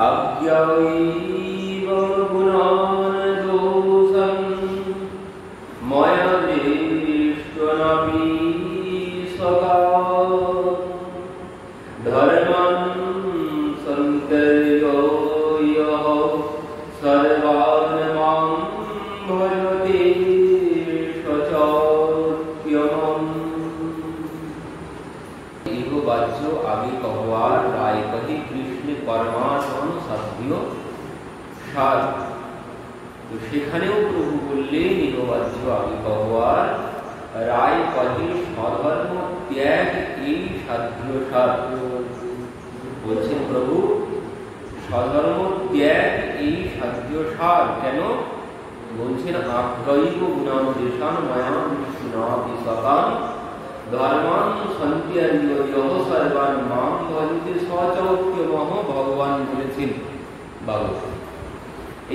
अज्ञैव गुणान् दोषं मया दृष्ट्वानपि स्वकात् धर्मं सन्तर्यो यः सर्वान् मां भजते सचोत्तमम्। इह बाच्य आगे कहवार राय कही कृष्ण परमात्मन साध्य সার। তো সেখানেও প্রভু বললেন ইহ বাচ্য আগে कहवार রায় কহে স্বধর্ম ত্যাগ এই সাধ্য সার। বলছেন প্রভু স্বধর্ম ত্যাগ এই সাধ্য সার। কেন বলছেন আজ্ঞৈব গুণান দেশান মায়ান বিষ্ণুনাপি সকান ধর্মান সন্ত্যার্য যহ সর্বান মাম ভজতে সচৌক্যমহ ভগবান বলেছেন ভাগবত।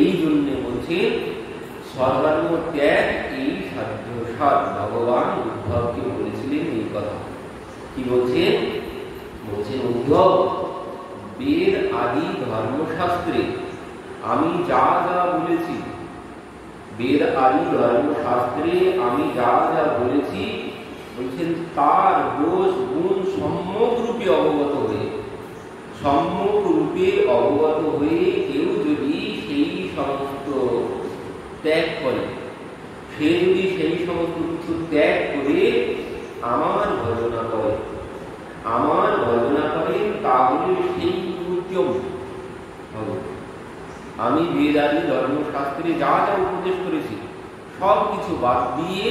এই জন্য বলছেন স্বধর্ম ত্যাগ এই সাধ্য সার। ভগবান উদ্ধবকে বলেছিলেন এই কথা। কি বলছেন? বলছেন উদ্ধব বেদ আদি ধর্মশাস্ত্রে আমি যা যা বলেছি, বেদ আদি ধর্মশাস্ত্রে আমি যা যা বলেছি, বলছেন তার দোষ গুণ সম্যক রূপে অবগত হয়ে, সম্যক রূপে অবগত হয়ে কেউ যদি সেই সমস্ত ত্যাগ করে, সে যদি সেই সমস্ত কিছু ত্যাগ করে আমার ভজনা করে, আমার ভজনা করে, তাহলে সেই উদ্যম হবে। আমি বেদাদি ধর্মশাস্ত্রে যা যা উপদেশ করেছি সব কিছু বাদ দিয়ে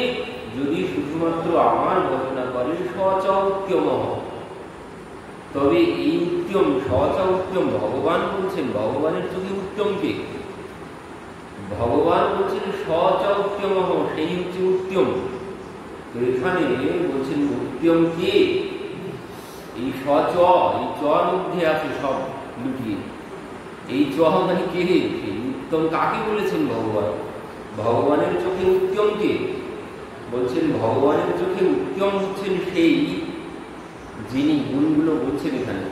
যদি শুধুমাত্র আমার ভজনা করে সচৌক্যম, তবে এই উত্তম সচৌক্যম ভগবান বলছেন, ভগবানের চোখে উত্তম কে? ভগবান বলছেন সচৌক্যম, সেই হচ্ছে উত্তম। তো এখানে বলছেন উত্তম কে? এই সচ, এই চর মধ্যে আছে সব লুকিয়ে। এই চ মানে কে? সেই উত্তম কাকে বলেছেন? ভগবান। ভগবানের চোখে উত্তম কে? বলছেন ভগবানের চোখে উত্তম হচ্ছেন সেই যিনি গুণগুলো বলছেন এখানে।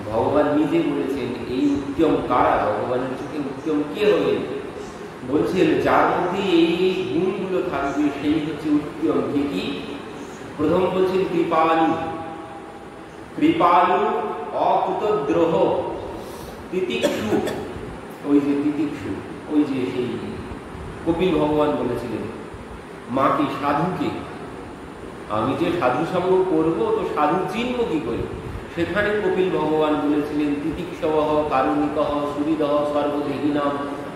ভগবান নিজে বলেছেন এই উত্তম কারা? ভগবানের চোখে উত্তম কে হবেন? বলছেন যার মধ্যে এই গুণগুলো থাকবে সেই হচ্ছে উত্তম। কে কি? প্রথম বলছেন কৃপালু। কৃপালু, অকুতদ্রোহ, তিতিক্ষু। ওই যে তিতিক্ষু, ওই যে সেই কপিল ভগবান বলেছিলেন মাকে, সাধুকে, আমি যে সাধু সঙ্গ করবো তো সাধু চিনব কি করে? সেখানে কপিল ভগবান বলেছিলেন তিতিক্ষবহ কারুণিকঃ সুহৃদঃ সর্বদেহিনাম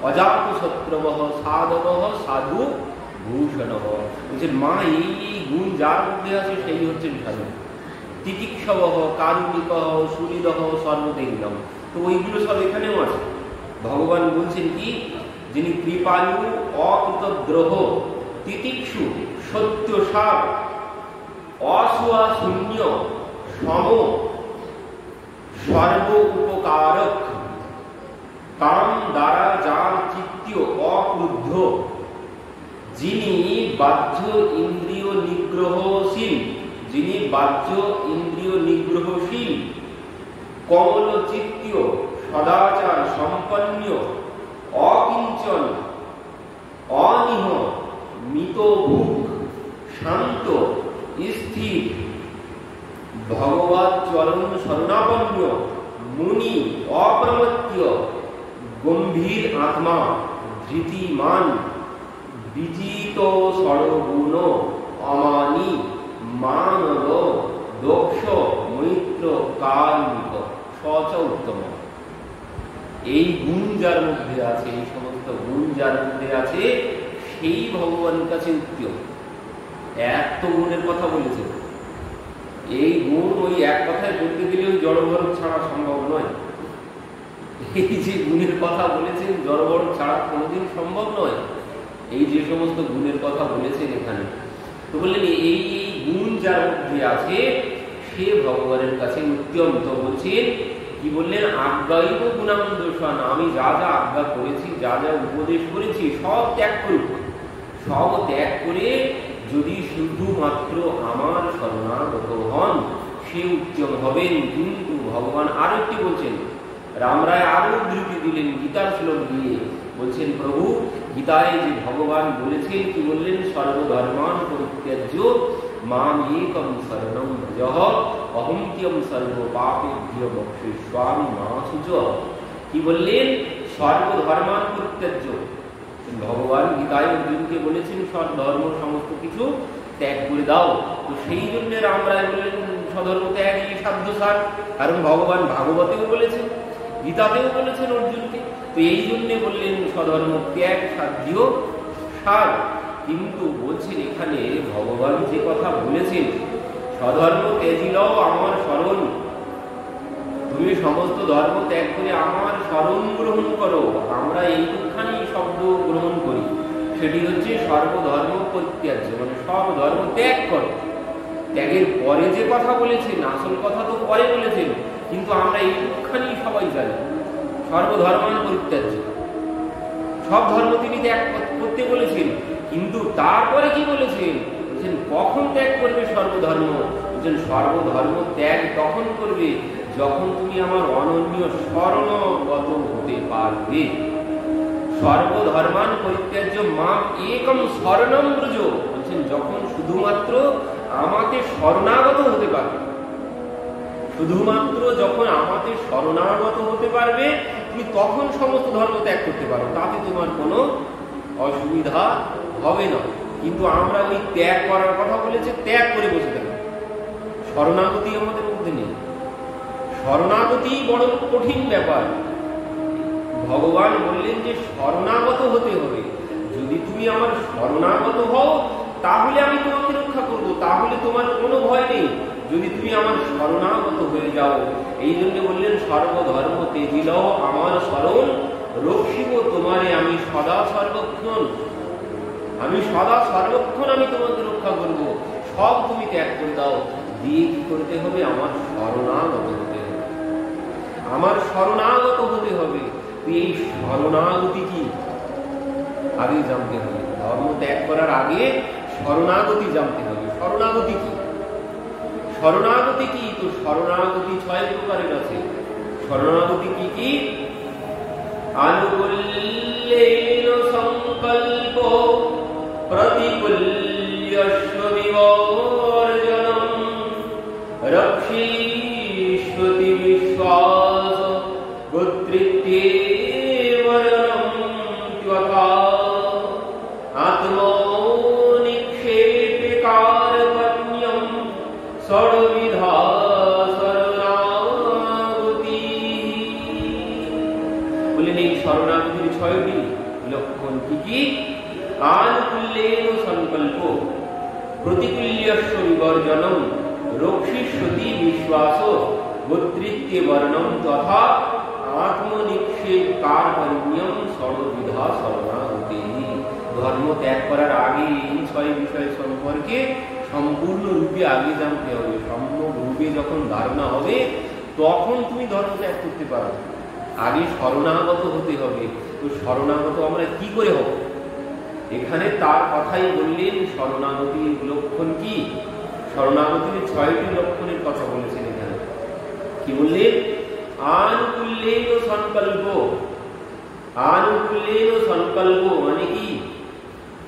অজাত শত্রবঃ সাধবঃ সাধু ভূষণঃ। বলছেন মা এই গুণ যার মধ্যে আছে সেই হচ্ছেন সাধু। তিতিক্ষবহ কারুণিকঃ সুহৃদঃ সর্বদেহিনাম, তো ওইগুলো সব এখানেও আছে। ভগবান বলছেন কি? যিনি কৃপালু, অকৃতদ্রোহ, তিতিক্ষু, সত্যসার, অসুয়া শূন্য, সম, সর্ব উপকারক, কাম দ্বারা যার চিত্ত অক্রুদ্ধ, যিনি বাহ্য ইন্দ্রিয় নিগ্রহশীল, যিনি বাহ্য ইন্দ্রিয় নিগ্রহশীল, কমল চিত্ত, সদাচার সম্পন্ন, অকিঞ্চন, অনিহ, মিতভূক, শান্ত, স্থির, ভগবৎ চরণ শরণাপন্ন, মুনি, অপ্রমত্য, গম্ভীর আত্মা, ধৃতিমান, বিজিত সর্বগুণ, অমানি, মানব, দক্ষ, মৈত্র, কার্মিক, সচ উত্তম। এই গুণ যার মধ্যে আছে, এই সমস্ত গুণ যার মধ্যে আছে, সেই ভগবানের কাছে উত্তম। এত গুণের কথা বলেছে, এই গুণ ওই এক কথায় বলতে গেলে ওই জড়ভরত ছাড়া সম্ভব নয়। এই যে গুণের কথা বলেছেন জড়ভরত ছাড়া কোনোদিন সম্ভব নয়। এই যে সমস্ত গুণের কথা বলেছেন এখানে, তো বললেন এই গুণ যার মধ্যে আছে সে ভগবানের কাছে উত্তম। তো বলছেন কি বললেন? আজ্ঞাইব গুণান দোষান, আমি যা যা আজ্ঞা করেছি, যা যা উপদেশ করেছি সব ত্যাগ করুক। সব ত্যাগ করে যদি শুধুমাত্র আমার শরণাগত হন সে উত্তম হবেন। কিন্তু ভগবান আরো একটি বলছেন, রামরায় আরো উদ্ধৃতি গীতার শ্লোক দিয়ে বলছেন, প্রভু গীতায় যে ভগবান বলেছেন, কি বললেন, সর্বধর্মান পরিত্যাজ্য মাম একম শরণম ভজঃ অহংত্যম সর্ব পাপেভ্যো মোক্ষয়িষ্যামি মা শুচঃ। কি বললেন? সর্বধর্মান পরিত্যাজ্য। ভগবান গীতায় অর্জুনকে বলেছেন সব ধর্ম সমস্ত কিছু ত্যাগ করে দাও। তো সেই জন্য রামরায় বললেন স্বধর্ম ত্যাগই সাধ্যসার। কারণ ভগবান ভাগবতেও বলেছেন, গীতাতেও বলেছেন অর্জুনকে। তো এই জন্য বললেন স্বধর্ম ত্যাগ সাধ্য সার। কিন্তু বলছেন এখানে ভগবান যে কথা বলেছেন, স্বধর্ম ত্যাজিলও আমার শরণ, তুমি সমস্ত ধর্ম ত্যাগ করে আমার শরণ গ্রহণ করো। আমরা এইটুখানি শব্দ গ্রহণ করি, সেটি হচ্ছে সর্বধর্ম পরিত্যাজ্য, মানে সব ধর্ম ত্যাগ করো। ত্যাগের পরে যে কথা বলেছেন, আসল কথা তো পরে বলেছেন, কিন্তু আমরা এইটুখানি সবাই জানি, সর্বধর্মান পরিত্যাজ্য, সব ধর্ম তিনি ত্যাগ করতে বলেছেন। কিন্তু তারপরে কি বলেছেন? বলছেন কখন ত্যাগ করবে সর্বধর্ম? বলছেন সর্বধর্ম ত্যাগ তখন করবে যখন তুমি আমার অনন্য শরণগত হতে পারবে। সর্বধর্মান পরিত্যাজ্য মাম একম শরণম ব্রজ। বলছেন যখন শুধুমাত্র আমাকে শরণাগত হতে পারবে, শুধুমাত্র যখন আমাকে শরণাগত হতে পারবে, তুমি তখন সমস্ত ধর্ম ত্যাগ করতে পারো, তাতে তোমার কোনো অসুবিধা হবে না। কিন্তু আমরা ওই ত্যাগ করার কথা বলেছে, ত্যাগ করে বসে থাকি, শরণাগতি আমাদের মধ্যে নেই। শরণাগতি বড় কঠিন ব্যাপার। ভগবান বললেন যে শরণাগত হতে হবে। যদি তুমি আমার শরণাগত হও তাহলে আমি তোমাকে রক্ষা করব, তাহলে তোমার কোনো ভয় নেই। যদি তুমি আমার শরণাগত হয়ে যাও, এই জন্য বললেন সর্বধর্ম তেজিলও আমার শরণ রক্ষিব তোমারে আমি সদা সর্বক্ষণ। আমি সদা সর্বক্ষণ আমি তোমাকে রক্ষা করব। সব তুমি ত্যাগ করে দাও। দিয়ে কি করতে হবে? আমার শরণাগত হতে হবে, আমার শরণাগত হতে হবে। এই শরণাগতি কি আগে জানতে হবে। ধর্ম ত্যাগ করার আগে শরণাগতি জানতে হবে। শরণাগতি কি? শরণাগতি কি? তো শরণাগতি 6 প্রকারের আছে। শরণাগতি কি কি? আনুকূল্যেন সংকল্প প্রতিকূল্যস্য বিবর্জনম রক্ষিষ্যতি বিশ্বাস গোত্রিত্যে বরণম ত্বথা আত্মনিক্ষেপে কার্পণ্যম ষড়বিধা শরণাগতি। বললেন এই শরণাগতির 6টি লক্ষণ কি কি? আনুকূল্যেন সংকল্প প্রতিকূল্যস্য বিবর্জনম রক্ষিষ্যতি বিশ্বাস গোত্রিত্যে বর্ণম তথা আত্মনিক্ষেপ কার্পণ্যম ষড়বিধা শরণাগতি। ধর্ম ত্যাগ করার আগে এই 6 বিষয় সম্পর্কে সম্পূর্ণ রূপে আগে জানতে হবে। সম্পূর্ণ রূপে যখন ধারণা হবে তখন তুমি ধর্ম ত্যাগ করতে পারো। আগে শরণাগত হতে হবে। তো শরণাগত আমরা কি করে হব? এখানে তার কথাই বললেন। শরণাগতির লক্ষণ কি? শরণাগতির 6টি লক্ষণের কথা বলেছেন এখানে। কি বললেন? আনুকূল্যেন সংকল্প। আনুকূল্যেন সংকল্প মানে কি?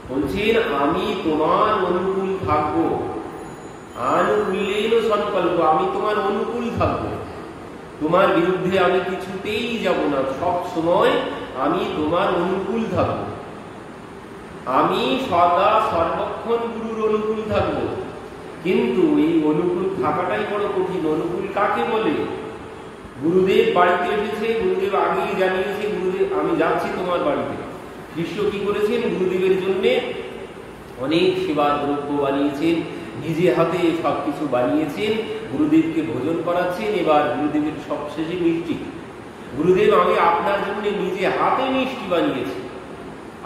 বলছেন আমি তোমার অনুকূল থাকবো। আনুকূল্যেন সংকল্প, আমি তোমার অনুকূল থাকবো, তোমার বিরুদ্ধে আমি কিছুতেই যাব না। সব সময় আমি তোমার অনুকূল থাকবো। আমি সদা সর্বক্ষণ গুরুর অনুকূল থাকবো। কিন্তু এই অনুকূল থাকাটাই বড় কঠিন। অনুকূল কাকে বলে? গুরুদেব বাড়িতে এসেছে, গুরুদেব আগেই জানিয়েছে গুরুদেব আমি যাচ্ছি তোমার বাড়িতে। শিষ্য কি করেছেন? গুরুদেবের জন্য অনেক সেবার দ্রব্য বানিয়েছেন, নিজে হাতে সবকিছু বানিয়েছেন, গুরুদেবকে ভোজন করাচ্ছেন। এবার গুরুদেবের সবশেষে মিষ্টি। গুরুদেব আমি আপনার জন্য নিজে হাতে মিষ্টি বানিয়েছি,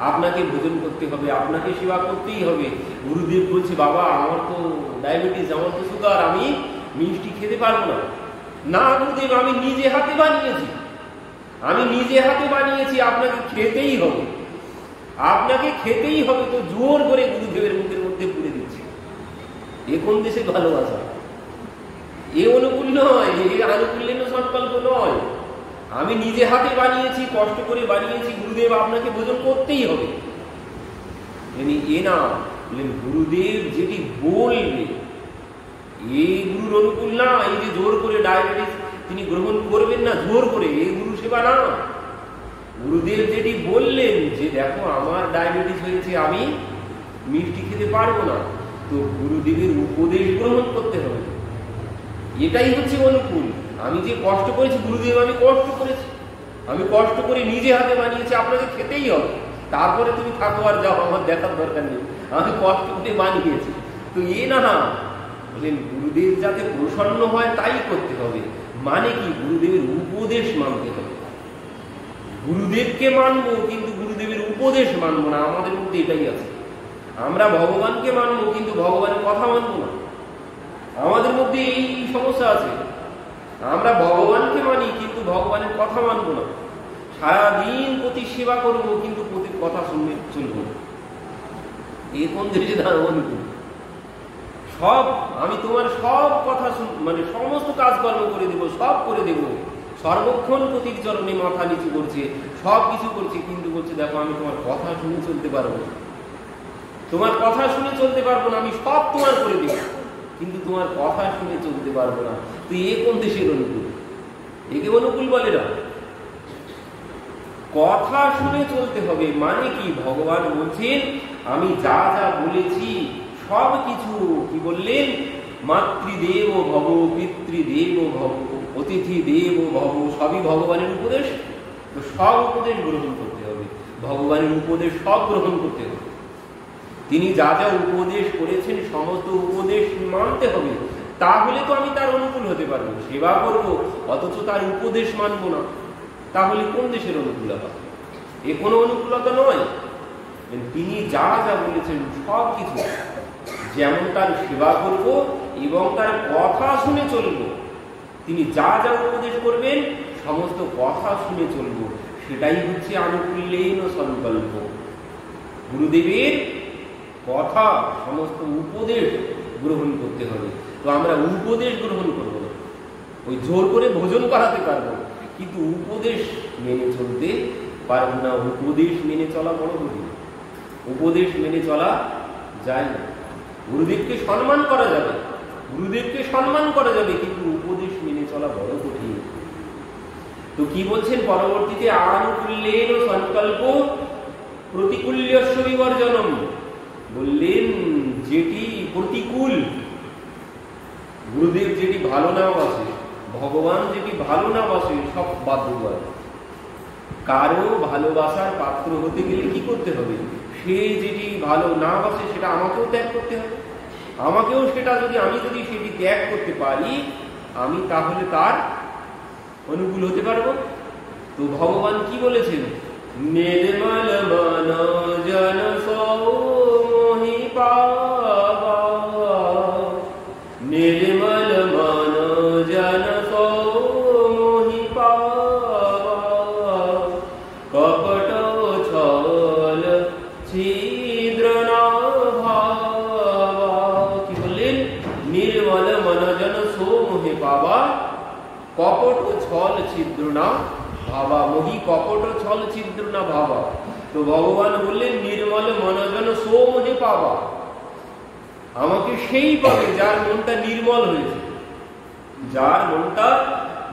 আপনাকে ভোজন করতে হবে, আপনাকে সেবা করতেই হবে। গুরুদেব বলছে বাবা আমার তো ডায়াবেটিস, আমার তো সুগার, আমি মিষ্টি খেতে পারবো না। না গুরুদেব আমি নিজে হাতে বানিয়েছি, আমি নিজে হাতে বানিয়েছি, আপনাকে খেতেই হবে, আপনাকে খেতেই হবে। তো জোর করে গুরুদেবের মুখের মধ্যে পুড়ে দিচ্ছে। এ কোন দেশে ভালোবাসা? এ অনুকূল নয়, এ আনুকূল্যেন সংকল্প নয়। আমি নিজে হাতে বানিয়েছি, কষ্ট করে বানিয়েছি, গুরুদেব আপনাকে ভোজন করতেই হবে এ না। গুরুদেব যেটি বলবে এই গুরুর অনুকূল না। এই যে জোর করে ডায়াবেটিস তিনি গ্রহণ করবেন না, জোর করে, এই গুরু সেবা না। গুরুদেব যেটি বললেন যে দেখো আমার ডায়াবেটিস হয়েছে, আমি মিষ্টি খেতে পারবো না, তো গুরুদেবের উপদেশ গ্রহণ করতে হবে। এটাই হচ্ছে অনুকূল। আমি যে কষ্ট করেছি, গুরুদেব আমি কষ্ট করেছি, আমি কষ্ট করে নিজে হাতে বানিয়েছি, আপনাকে খেতেই হবে। তারপরে তুমি থাকো আর যাও, আমার দেখার দরকার নেই, আমি কষ্ট করে বানিয়েছি। তো না বললেন গুরুদেব যাতে প্রসন্ন হয় তাই করতে হবে। মানে কি? গুরুদেবের উপদেশ মানতে হবে। গুরুদেবকে মানবো কিন্তু গুরুদেবের উপদেশ মানবো না। আমাদের মধ্যে এটাই আছে। আমরা ভগবানকে মানবো কিন্তু ভগবানের কথা মানবো না। আমাদের মধ্যে এই সমস্যা আছে। আমরা ভগবানকে মানি কিন্তু ভগবানের কথা মানবো না। সারাদিন প্রতি সেবা করবো কিন্তু প্রতির কথা শুনবে চলবো না। এই কোন দেশে অনুকূল? সব আমি তোমার সব কথা মানে সমস্ত কাজকর্ম করে দেবো, সব করে দেবো, সর্বক্ষণ প্রতির চরণে মাথা নিচু করছে, সব কিছু করছে, কিন্তু বলছে দেখো আমি তোমার কথা শুনে চলতে পারবো না, তোমার কথা শুনে চলতে পারবো না, আমি সব তোমার করে দেবো কিন্তু তোমার কথা শুনে চলতে পারবো না। তো এ কোন দেশের অনুকূল? একে অনুকূল বলে না। কথা শুনে চলতে হবে। মানে কি? ভগবান বলছেন আমি যা যা বলেছি সব কিছু, কি বললেন? মাতৃদেব ভব, পিতৃদেব ভব, অতিথি দেব ভব, সবই ভগবানের উপদেশ। তো সব উপদেশ গ্রহণ করতে হবে, ভগবানের উপদেশ সব গ্রহণ করতে হবে। তিনি যা যা উপদেশ করেছেন সমস্ত উপদেশ মানতে হবে, তাহলে তো আমি তার অনুকূল হতে পারবো, সেবা করব, অথচ তার উপদেশ মানবো না, তাহলে কোন দেশের অনুকূলতা? এ কোনো অনুকূলতা নয়। তিনি যা যা বলেছেন সব কিছু, যেমন তার সেবা করব এবং তার কথা শুনে চলব। তিনি যা যা উপদেশ করবেন সমস্ত কথা শুনে চলব, সেটাই হচ্ছে আনুকূল্যেন সংকল্প। গুরুদেবের কথা, সমস্ত উপদেশ গ্রহণ করতে হবে। তো আমরা উপদেশ গ্রহণ করবো না, ওই জোর করে ভোজন করাতে পারবো কিন্তু উপদেশ মেনে চলতে পারবো না। উপদেশ মেনে চলা বড় কঠিন, উপদেশ মেনে চলা যায় না। গুরুদেবকে সম্মান করা যাবে, গুরুদেবকে সম্মান করা যাবে, কিন্তু উপদেশ মেনে চলা বড় কঠিন। তো কি বলছেন পরবর্তীতে? আনুকূল্যেন সংকল্প প্রতিকূল্যস্য বিবর্জনম। বললেন যেটি প্রতিকূল, গুরুদেব যেটি ভালো না বাসে, ভগবান যেটি ভালো না বাসে, সব বাদ দেওয়া। কারো ভালোবাসার পাত্র হতে গেলে কি করতে হবে? সে যেটি ভালো না বাসে সেটা আমাকেও ত্যাগ করতে হবে। আমাকেও সেটা আমি যদি সেটি ত্যাগ করতে পারি, আমি তাহলে তার অনুকূল হতে পারবো। তো ভগবান কি বলেছেন? নির্মল মন জন মোহি পাবা, নির্মল মন জন মোহি পাবা, কপট ছল ছিদ্র না ভাবা। কি বললেন? নির্মল মন জন মোহি পাবা, কপট ছল ছিদ্র না ভাবা। মোহি কপট ছল ছিদ্র না ভাবা। তো ভগবান বললেন নির্মল মনজন সোমহে পাবা, আমাকে সেই পাবে যার মনটা নির্মল হয়েছে, যার মনটা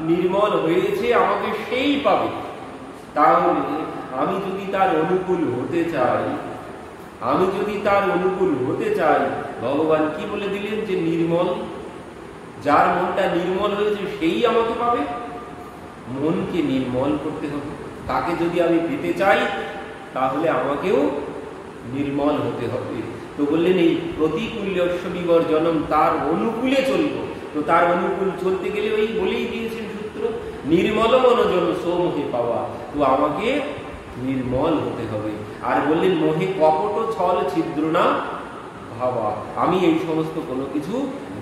নির্মল হয়েছে আমাকে সেই পাবে। তাহলে আমি যদি তার অনুকূল হতে চাই, আমি যদি তার অনুকূল হতে চাই, ভগবান কি বলে দিলেন? যে নির্মল, যার মনটা নির্মল হয়েছে সেই আমাকে পাবে। মনকে নির্মল করতে হবে। তাকে যদি আমি পেতে চাই তাহলে আমাকেও নির্মল হতে হবে। তো বললেন এই প্রতিকূল্যস্য বিবর্জনম, তার অনুকূলে চলব। তো তার অনুকূল চলতে গেলে ওই বলেই দিয়েছেন সূত্র, নির্মল মনজন সোমহে পাওয়া। তো আমাকে নির্মল হতে হবে। আর বললেন মোহে কপট ছল ছিদ্র না ভাবা, আমি এই সমস্ত কোনো কিছু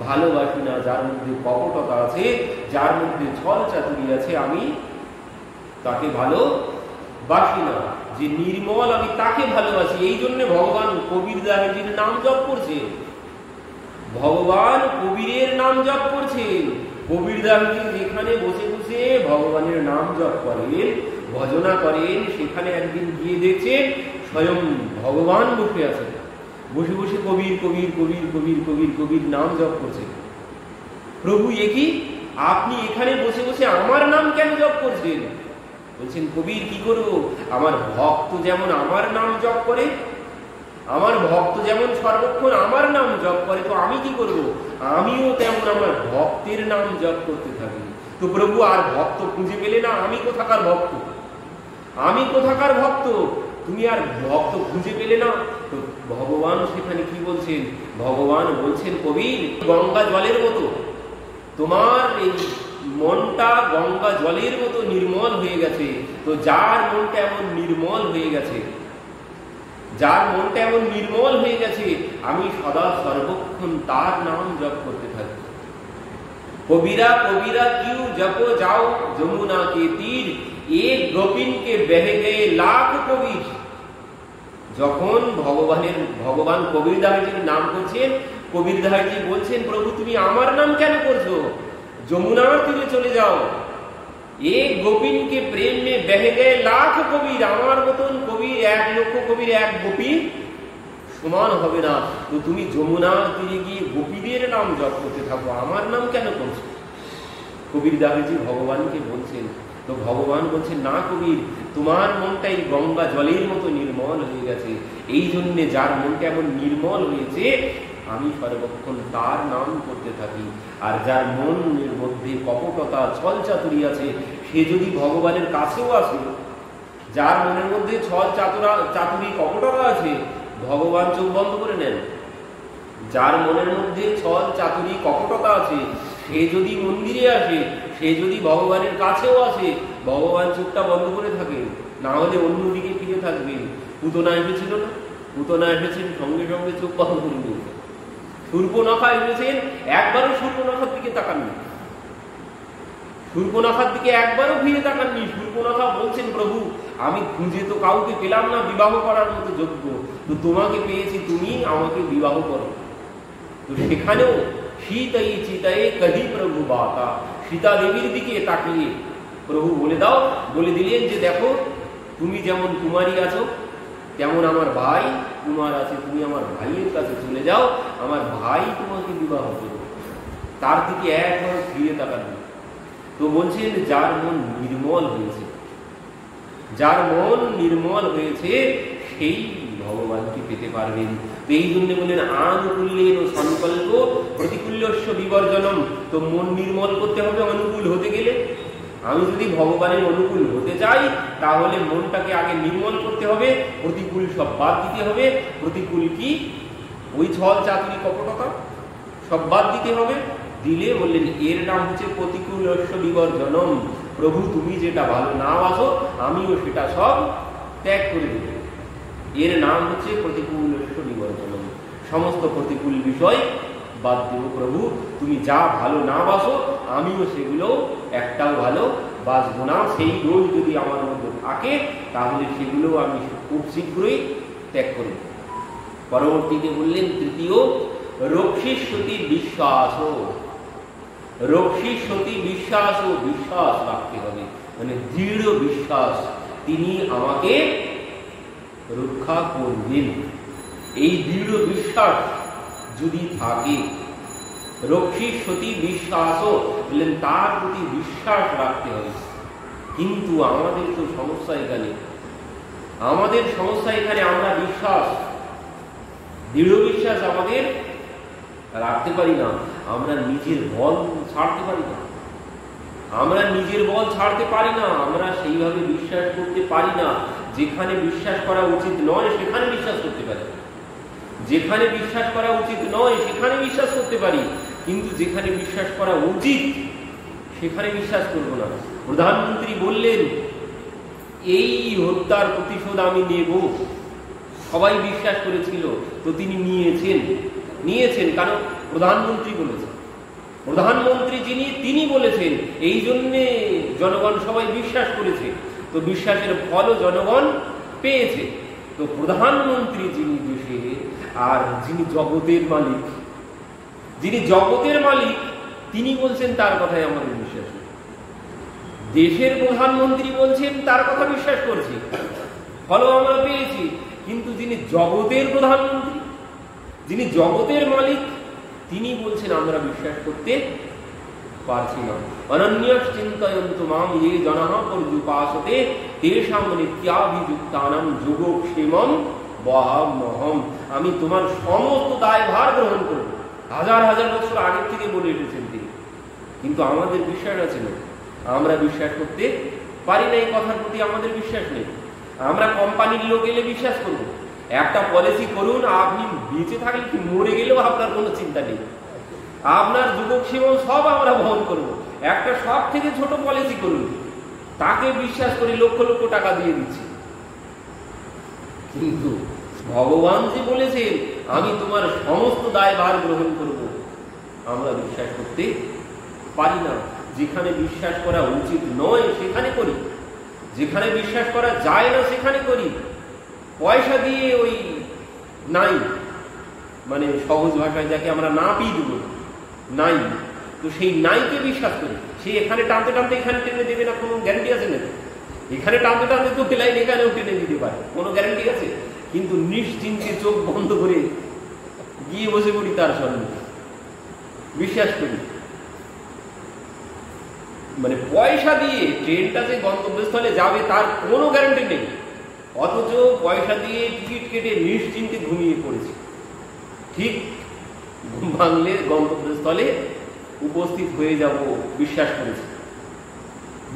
ভালোবাসি না যার মধ্যে কপটতা আছে, যার মধ্যে ছল চাতুরি আছে, আমি তাকে ভালোবাসি না। যে নির্মল আমি তাকে ভালোবাসি। এই জন্য ভগবান কবির নাম জপ করছে, ভগবান কবিরের নাম জপ করছেন। কবির দাসজি যেখানে বসে বসে ভগবানের নাম জপ করেন, ভজনা করেন, সেখানে একদিন গিয়ে দেখছেন স্বয়ং ভগবান বসে আছেন, বসে বসে কবির কবির কবির কবির কবির কবির নাম জপ করছেন। প্রভু একই, আপনি এখানে বসে বসে আমার নাম কেন জপ করছেন? বলছেন কবির কি করবো, আমার ভক্ত যেমন আমার নাম জপ করে, আমার ভক্ত যেমন সর্বক্ষণ আমার নাম জপ করে, তো আমি কি করব, আমিও তেমন আমার ভক্তের নাম জপ করতে থাকি। তো প্রভু আর ভক্ত খুঁজে পেলে না, আমি কোথাকার ভক্ত, আমি কোথাকার ভক্ত, তুমি আর ভক্ত খুঁজে পেলে না। তো ভগবান সেখানে কি বলছেন, ভগবান বলছেন কবির গঙ্গা জলের মতো তোমার এই মনটা গঙ্গা জলের মতো নির্মল হয়ে গেছে। তো যার মনটা এমন নির্মল হয়ে গেছে, যার মনটা এমন নির্মল হয়ে গেছে, আমি সদা সর্বক্ষণ তার নাম জপ করতে থাকি। কবিরা কবিরা কিউ জপ যাও যমুনা কে তীর, এক গোপিন কে বেহে গয়ে লাখ কবির। যখন ভগবান কবির দাসজির নাম করছেন, কবির দাসজি বলছেন প্রভু তুমি আমার নাম কেন করছো, যমুনার তীরে চলে যাও। এক গোপিন কে প্রেম মে বেহে গয়ে লাখ কবির, আমার মতন কবির 1 লক্ষ কবির 1 গোপী সমান হবে না। তো তুমি যমুনার তীরে গিয়ে গোপীদের নাম জপ করতে থাকো, আমার নাম কেন করছো? কবির দাসজি ভগবানকে বলছেন। তো ভগবান বলছেন না কবির, তোমার মনটাই গঙ্গা জলের মতো নির্মল হয়ে গেছে, এই জন্যে যার মনটা এমন নির্মল হয়েছে আমি সর্বক্ষণ তার নাম করতে থাকি। আর যার মনের মধ্যে কপটতা ছল চাতুরি আছে, সে যদি ভগবানের কাছেও আসে, যার মনের মধ্যে ছল চাতুরি কপটতা আছে, ভগবান চোখ বন্ধ করে নেন। যার মনের মধ্যে ছল চাতুরি কপটতা আছে, সে যদি মন্দিরে আসে, সে যদি ভগবানের কাছেও আসে, ভগবান চোখটা বন্ধ করে থাকেন, না হলে অন্যদিকে ফিরে থাকবেন। পুতনা এসেছিল না, পুতনা এসেছেন সঙ্গে সঙ্গে চোখ বন্ধ করে দিয়েছেন। সূর্পনখা এসেছেন, একবারও সূর্পনখার দিকে তাকাননি, সূর্পনখার দিকে একবারও ফিরে তাকাননি। সূর্পনখা বলছেন প্রভু আমি খুঁজে তো কাউকে পেলাম না বিবাহ করার মতো যোগ্য, তো তোমাকে পেয়েছি, তুমি আমাকে বিবাহ করো। তো সেখানেও সীতাই চিতায়ে কদি প্রভু বাতা, সীতা দেবীর দিকে তাকিয়ে প্রভু বলে দিলেন যে দেখো তুমি যেমন কুমারী আছো, তেমন আমার ভাই কুমার আছে, তুমি আমার ভাইয়ের কাছে চলে যাও, আমার ভাই তোমাকে বিবাহ করবে। তার দিকে একবার ফিরে তাকানো। তো বলছেন যার মন নির্মল হয়েছে, যার মন নির্মল হয়েছে সেই ভগবানকে পেতে পারবেন। তো এই জন্য বললেন আনুকূল্যেন সংকল্প প্রতিকূল্যস্য বিবর্জনম। তো মন নির্মল করতে হবে অনুকূল হতে গেলে। আমি যদি ভগবানের অনুকূল হতে চাই তাহলে মনটাকে আগে নির্মল করতে হবে, প্রতিকূল সব বাদ দিতে হবে। প্রতিকূল কি, ওই ছল চাতুরি কপটতা সব বাদ দিতে হবে। দিলে বললেন এর নাম হচ্ছে প্রতিকূলস্য বিবর্জনম। প্রভু তুমি যেটা ভালো না বাসো আমিও সেটা সব ত্যাগ করে দেব, এর নাম হচ্ছে প্রতিকূলস্য বিবর্জনম। সমস্ত প্রতিকূল বিষয় বাদ দেব প্রভু, তুমি যা ভালো না বাসো আমিও সেগুলো একটাও ভালো বাসবো না। সেই দোষ যদি আমার মধ্যে থাকে তাহলে সেগুলো আমি খুব শীঘ্রই ত্যাগ করব। পরবর্তীতে বললেন তৃতীয় রক্ষিষ্যতি বিশ্বাস, রক্ষিষ্যতি বিশ্বাস, বিশ্বাস রাখতে হবে, মানে দৃঢ় বিশ্বাস তিনি আমাকে রক্ষা করবেন। এই দৃঢ় বিশ্বাস যদি থাকে, রক্ষিষ্যতি বিশ্বাস বললেন তার প্রতি বিশ্বাস রাখতে হবে। কিন্তু আমাদের তো সমস্যা এখানে, আমাদের সমস্যা এখানে আমরা বিশ্বাস, দৃঢ় বিশ্বাস আমাদের রাখতে পারি না। আমরা নিজের বল ছাড়তে পারি না, আমরা নিজের বল ছাড়তে পারি না, আমরা সেইভাবে বিশ্বাস করতে পারি না। যেখানে বিশ্বাস করা উচিত নয় সেখানে বিশ্বাস করতে পারি, যেখানে বিশ্বাস করা উচিত নয় সেখানে বিশ্বাস করতে পারি, কিন্তু যেখানে বিশ্বাস করা উচিত সেখানে বিশ্বাস করব না। প্রধানমন্ত্রী বললেন এই হত্যার প্রতিশোধ আমি নেব, সবাই বিশ্বাস করেছিল, তো তিনি নিয়েছেন কারণ প্রধানমন্ত্রী বলেছেন, প্রধানমন্ত্রী যিনি তিনি বলেছেন, এই জন্যে জনগণ সবাই বিশ্বাস করেছে, তো বিশ্বাসের ফলও জনগণ পেয়েছে। তো প্রধানমন্ত্রী যিনি দেশে আর যিনি জগতের মালিক, যিনি জগতের মালিক তিনি বলছেন তার কথাই আমাদের বিশ্বাস নেই। দেশের প্রধানমন্ত্রী বলছেন তার কথা বিশ্বাস করছি, ফলো আমরা পেয়েছি, কিন্তু যিনি জগতের প্রধানমন্ত্রী, যিনি জগতের মালিক, তিনি বলছেন আমরা বিশ্বাস করতে পারছি না। অনন্যশ চিন্তয়ন্তু মাম ये জনঃ পর্যুপাসতে তেষাং নিত্যাভিযুক্তানাং যোগক্ষেমং বহাম্যহম। আমি তোমার সমস্ত দায়ভার গ্রহণ করব। হাজার হাজার বছর আগে থেকে বলে এসেছেন তিনি, কিন্তু আমাদের বিশ্বাস আছে না, আমরা বিশ্বাস করতে পারি না। এই কথার প্রতি আমাদের বিশ্বাস নেই। আমরা কোম্পানির লোক এলে বিশ্বাস করব। একটা পলিসি করুন, আপনি বেঁচে থাকলে কি মরে গেলেও আপনার কোনো চিন্তা নেই, আপনার যুগক্ষেমং সব আমরা বহন করব। একটা সব থেকে ছোট পলিসি করুন, তাকে বিশ্বাস করে লক্ষ লক্ষ টাকা দিয়ে দিচ্ছি। কিন্তু ভগবান যে বলেছেন আমি তোমার সমস্ত দায়ভার গ্রহণ করব, আমরা বিশ্বাস করতে পারি না। যেখানে বিশ্বাস করা উচিত নয় সেখানে করি, যেখানে বিশ্বাস করা যায় না সেখানে করি। পয়সা দিয়ে ওই নাই, মানে সহজ ভাষায় যাকে আমরা না পিয়ে দেব, নাই, তো সেই নাইকে বিশ্বাস করি। সে এখানে টানতে টানতে এখানে টেনে দেবে না, কোনো গ্যারান্টি আছে না? এখানে টানতে টানতে তো টেলাই এখানেও টেনে দিতে পারে, কোনো গ্যারান্টি আছে? কিন্তু নিশ্চিন্তে চোখ বন্ধ করে গিয়ে বসে পড়ি তার সামনে, বিশ্বাস করি। মানে পয়সা দিয়ে ট্রেনটা যে গন্তব্যস্থলে যাবে তার কোনো গ্যারান্টি নেই, অথচ পয়সা দিয়ে টিকিট কেটে নিশ্চিন্তে ঘুমিয়ে পড়েছি। ঠিক ঘুম ভাঙলে গন্তব্যস্থলে উপস্থিত হয়ে যাব বিশ্বাস করেছি।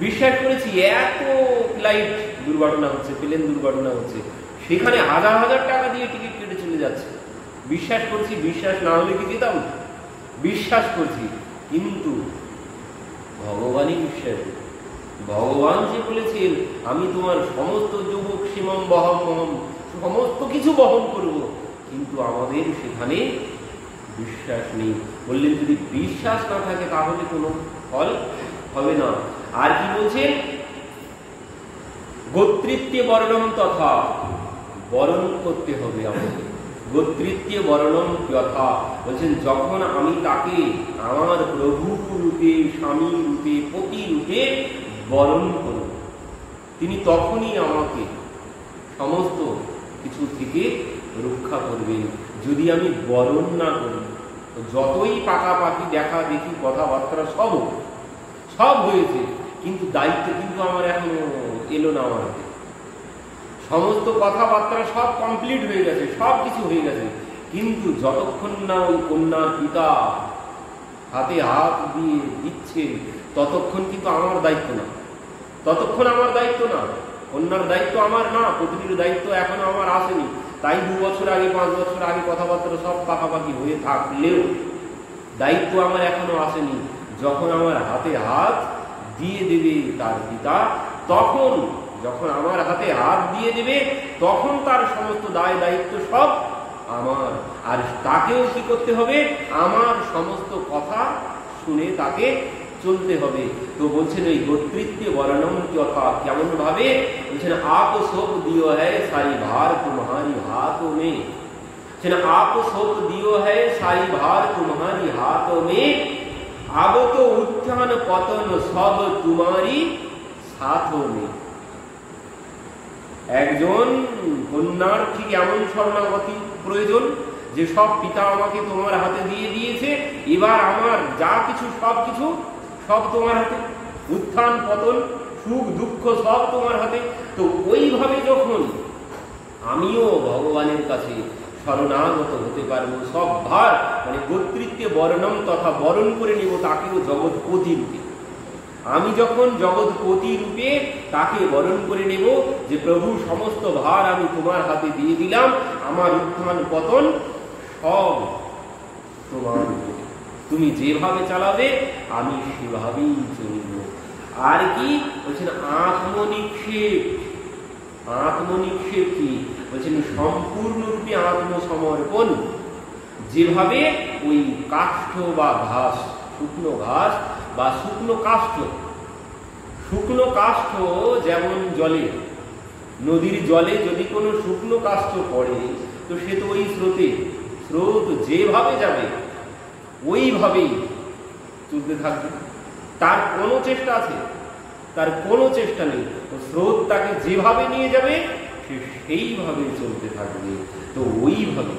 বিশ্বাস করেছি এত ফ্লাইট দুর্ঘটনা হচ্ছে, প্লেন দুর্ঘটনা হচ্ছে, সেখানে হাজার হাজার টাকা দিয়ে টিকিট কেটে চলে যাচ্ছে, বিশ্বাস করছি। বিশ্বাস না হলে কি যেতাম? বিশ্বাস করছি, কিন্তু ভগবানই বিশ্বাস। ভগবান যে বলেছেন আমি তোমার সমস্ত যোগক্ষেমং বহাম্যহম, সমস্ত কিছু বহন করব, কিন্তু আমাদের সেখানে বিশ্বাস নেই। বললেন যদি বিশ্বাস না থাকে তাহলে কোনো ফল হবে না। আর কি বলছেন? গোত্রিত্বে বর্ণম তথা, বরণ করতে হবে আমাদের। গোত্রিত্বে বর্ণম যথা বলছেন যখন আমি তাকে আমার প্রভু রূপে, স্বামী রূপে, পতি রূপে বরণ করব, তিনি তখনই আমাকে সমস্ত কিছু থেকে রক্ষা করবেন। যদি আমি বরণ না করি, যতই পাকাপাকি দেখা দেখি কথাবার্তা সব হয়েছে, কিন্তু দায়িত্ব কিন্তু আমার এখনো এলো না আমার হাতে। সমস্ত কথাবার্তা সব কমপ্লিট হয়ে গেছে, সব কিছু হয়ে গেছে, কিন্তু যতক্ষণ না ওই কন্যার পিতা হাতে হাত দিয়ে দিচ্ছে ততক্ষণ কিন্তু আমার দায়িত্ব না, ততক্ষণ আমার দায়িত্ব না। কন্যার দায়িত্ব আমার না, পত্নীর দায়িত্ব এখনো আমার আসেনি। তাই 2 বছর আগে 5 বছর আগে কথাবার্তা সব পাকাপাকি হয়ে থাকলেও দায়িত্ব আমার এখনো আসেনি। যখন আমার হাতে হাত দিয়ে দেবে তার পিতা, তখন যখন আমার হাতে হাত দিয়ে দেবে তখন তার সমস্ত দায় দায়িত্ব সব আমার। আর তাকেও কি করতে হবে? আমার সমস্ত কথা শুনে তাকে চলতে হবে। তো বলছেন এই গোত্রিত্বে বর্ণম যথা, কেমন ভাবে বলছেন आप सौंप दियो है सारी भार तुम्हारी हाथों में, आप सौंप दियो है सारी भार तुम्हारी हाथों में, अब तो उत्थान पतन सब तुम्हारी साथों में। একজন কন্যার ঠিক এমন শরণাগতি প্রয়োজন যে সব পিতা আমাকে তোমার হাতে দিয়ে দিয়েছে, এবার আমার যা কিছু সব তোমার হাতে, উত্থান পতন সুখ দুঃখ সব তোমার হাতে। তো ওইভাবে যখন আমিও ভগবানের কাছে শরণাগত হতে পারবো, সব ভার মানে গোত্রিত্বে বর্ণম তথা বরণ করে নেব তাকেও জগৎপতি রূপে। আমি যখন জগৎপতি রূপে তাকে বরণ করে নেব যে প্রভু সমস্ত ভার আমি তোমার হাতে দিয়ে দিলাম, আমার উত্থান পতন সব তোমার উপরে, তুমি যেভাবে চালাবে আমি সেভাবেই চলব। আর কি বলছেন? আত্মনিক্ষেপ। আত্মনিক্ষেপ কি বলছেন? সম্পূর্ণরূপে আত্মসমর্পণ। যেভাবে ওই কাষ্ঠ বা ঘাস, শুকনো ঘাস বা শুকনো কাষ্ঠ যেমন জলে, নদীর জলে যদি কোনো শুকনো কাষ্ঠ পড়ে তো সে তো ওই স্রোত যেভাবে যাবে ওইভাবেই চলতে থাকবে। তার কোনো চেষ্টা আছে? তার কোনো চেষ্টা নেই। স্রোত তাকে যেভাবে নিয়ে যাবে সে সেইভাবে চলতে থাকবে। তো ওইভাবে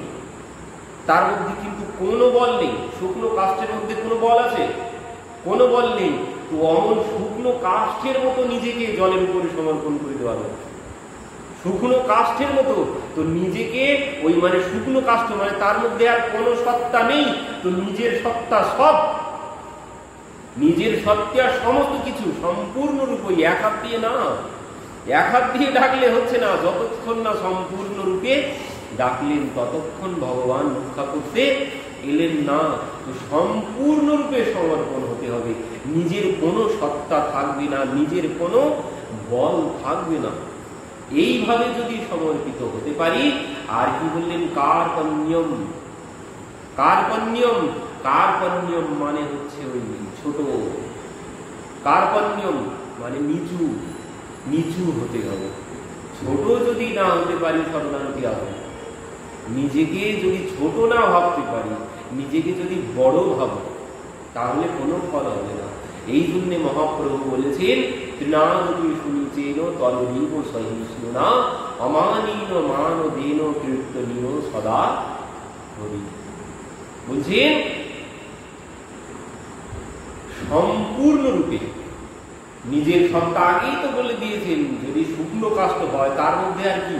তার মধ্যে কিন্তু কোনো বল নেই। শুকনো কাষ্ঠের মধ্যে কোনো বল আছে? কোনো বল নেই। তো অমন শুকনো কাষ্ঠের মতো নিজেকে জলের উপরে সমর্পণ করে দেওয়া যায়। শুকনো কাষ্ঠের মতো তো নিজেকে, ওই মানে শুকনো কাষ্ঠ মানে তার মধ্যে আর কোনো সত্তা নেই। তো নিজের সত্তা সব, নিজের সত্তা সমস্ত কিছু সম্পূর্ণরূপে এক হাত দিয়ে না, এক হাত দিয়ে ডাকলে হচ্ছে না। যতক্ষণ না সম্পূর্ণরূপে ডাকলেন ততক্ষণ ভগবান রক্ষা করতে এলেন না। তো সম্পূর্ণরূপে সমর্পণ হতে হবে। নিজের কোনো সত্তা থাকবে না, নিজের কোনো বল থাকবে না। এইভাবে যদি সমর্পিত হতে পারি। আর কি বললেন? কার্পণ্যম। কার্পণ্যম, কার্পণ্যম মানে হচ্ছে ওই ছোট। কার্পণ্যম মানে নিচু, নিচু হতে হবে। ছোট যদি না হতে পারি শরণাগতি হবে। নিজেকে যদি ছোট না ভাবতে পারি, নিজেকে যদি বড় ভাবো, তাহলে কোনো ফল হবে না। এই জন্য মহাপ্রভু বলেছেন, তৃণাদপি সুনিচেন তরুণীব সহিষ্ণুনা অমানীন মান দেন কীর্তনীয় সদা হরি। বলছেন সম্পূর্ণরূপে নিজের সত্তা আগেই তো বলে দিয়েছেন। যদি শুকনো কাষ্ঠ হয় তার মধ্যে আর কি?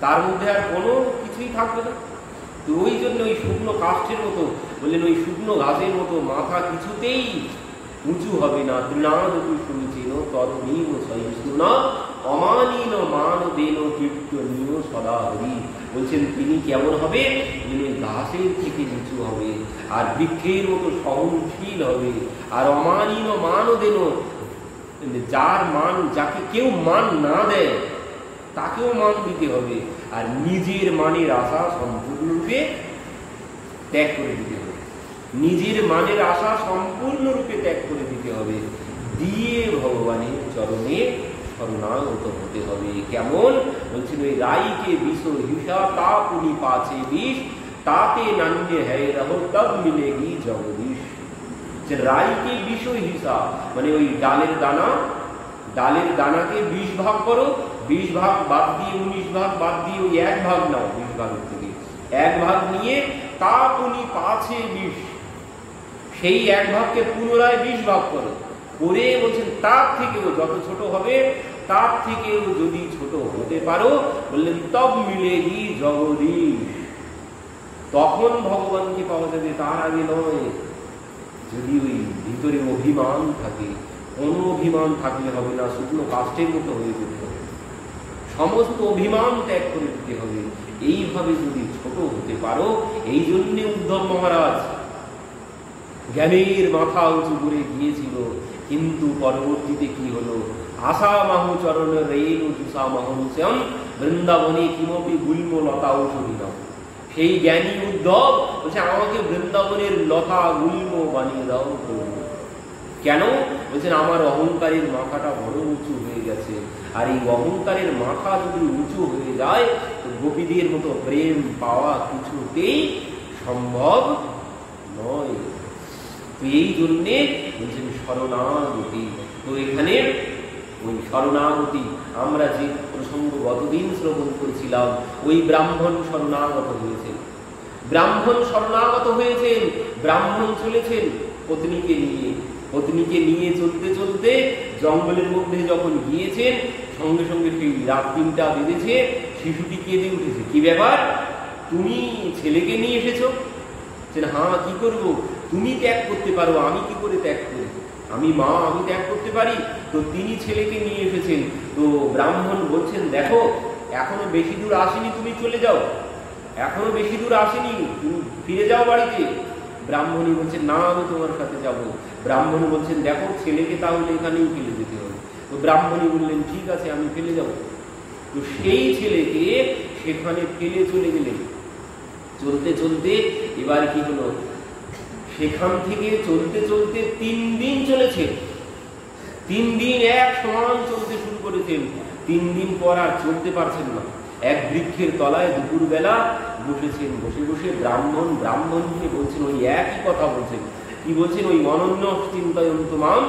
তার মধ্যে আর কোনো কিছুই থাকবে না। তো ওই জন্য ওই শুকনো কাষ্ঠের মতো বললেন, ওই শুকনো ঘাসের মতো মাথা কিছুতেই উঁচু হবে না। তৃণাদপি সুনিচেন তরুণীব সহিষ্ণুনা অমানীন মান দেন কীর্তনীয় সদা হরি। বলছেন তিনি কেমন হবে? যিনি ঘাসের থেকে নিচু হবে, আর বৃক্ষের মতো সহনশীল হবে। আর অমানীন মান দেন, যার মান, যাকে কেউ মান না দেয় তাকেও মান দিতে হবে। আর নিজের মানের আশা সম্পূর্ণরূপে ত্যাগ করে দিতে হবে। নিজের মানের আশা সম্পূর্ণরূপে ত্যাগ করে দিতে হবে। দিয়ে ভগবানের চরণে শরণাগত হতে হবে। কেমন? বলছেন ওই রাইকে বিষ হিসা তা পুনি পাছে বিষ তাতে নান্য হ্যায় রহো তব মিলেগি জগদীশ। যে রাইকে বিষ হিসা মানে ওই ডালের দানা, ডালের দানাকে 20 ভাগ করো, 20 ভাগ বাদ দিয়ে 19 ভাগ বাদ দিয়ে ওই 1 ভাগ নাও। 20 ভাগের থেকে 1 ভাগ নিয়ে তা পুনি পাছে বিষ, সেই 1 ভাগকে পুনরায় 20 ভাগ করো। করে বলছেন তার থেকেও যত ছোট হবে, তার থেকেও যদি ছোট হতে পারো, বললেন তব মিলেগি জগদীশ, তখন ভগবানকে পাওয়া যাবে। তার আগে নয়। যদি ওই ভিতরে অভিমান থাকে, কোনো অভিমান থাকলে হবে না। শুকনো কাষ্ঠের মতো হয়ে যেতে হবে। সমস্ত অভিমান ত্যাগ করে দিতে হবে। এইভাবে যদি ছোট হতে পারো। এই জন্যে উদ্ধব মহারাজ জ্ঞানের মাথা উঁচু করে গিয়েছিল, কিন্তু পরবর্তীতে কি হলো? আশা মাহু চরণ রেণু জুসা মহংসম বৃন্দাবনে কিমপি গুল্ম লতা ঔষধিনাম। সেই জ্ঞানী উদ্ধব বলছে আমাকে বৃন্দাবনের লতা গুল্ম বানিয়ে দাও। কেন? বলছেন আমার অহংকারের মাথাটা বড় উঁচু হয়ে গেছে। আর এই অহংকারের মাথা যদি উঁচু হয়ে যায় তো গোপীদের মতো প্রেম পাওয়া কিছুতেই সম্ভব নয়। তো এই জন্যে বলছেন শরণাগতি। তো এখানে ওই শরণাগতি আমরা যে প্রসঙ্গ গতদিন শ্রবণ করেছিলাম, ওই ব্রাহ্মণ শরণাগত হয়েছেন। ব্রাহ্মণ শরণাগত হয়েছেন। ব্রাহ্মণ চলেছেন পত্নীকে নিয়ে। পত্নীকে নিয়ে চলতে চলতে জঙ্গলের মধ্যে যখন গিয়েছেন, সঙ্গে সঙ্গে সেই রাত 3টা বেজেছে। শিশুটি কেঁদে উঠেছে। কি ব্যাপার? তুমি ছেলেকে নিয়ে এসেছো? হ্যাঁ, কি করব? তুমি ত্যাগ করতে পারো, আমি কি করে ত্যাগ করি? আমি মা, আমি ত্যাগ করতে পারি? তো তিনি ছেলেকে নিয়ে এসেছেন। তো ব্রাহ্মণ বলছেন দেখো এখনো বেশি দূর আসেনি, তুমি চলে যাও। এখনো বেশি দূর আসেনি, তুমি ফিরে যাও বাড়িতে। ব্রাহ্মণী বলছেন না, আমি তোমার সাথে যাব। ব্রাহ্মণী বলছেন দেখো ছেলেকে তাহলে এখানেই ফেলে যেতে হবে। তো ব্রাহ্মণী বললেন ঠিক আছে, আমি ফেলে যাব। তো সেই ছেলেকে সেখানে ফেলে চলে গেলেন। চলতে চলতে এবার কি হলো? সেখান থেকে চলতে চলতে 3 দিন চলেছে। 3 দিন এক সমান চলতে শুরু করেছেন। 3 দিন পর আর চলতে পারছেন না। এক বৃক্ষের তলায় দুপুরবেলা বসেছেন। বসে বসে ব্রাহ্মণকে বলছেন, ওই একই কথা বলছেন। কি বলছেন, ওই অনন্য চিন্তয়ন্তু মাম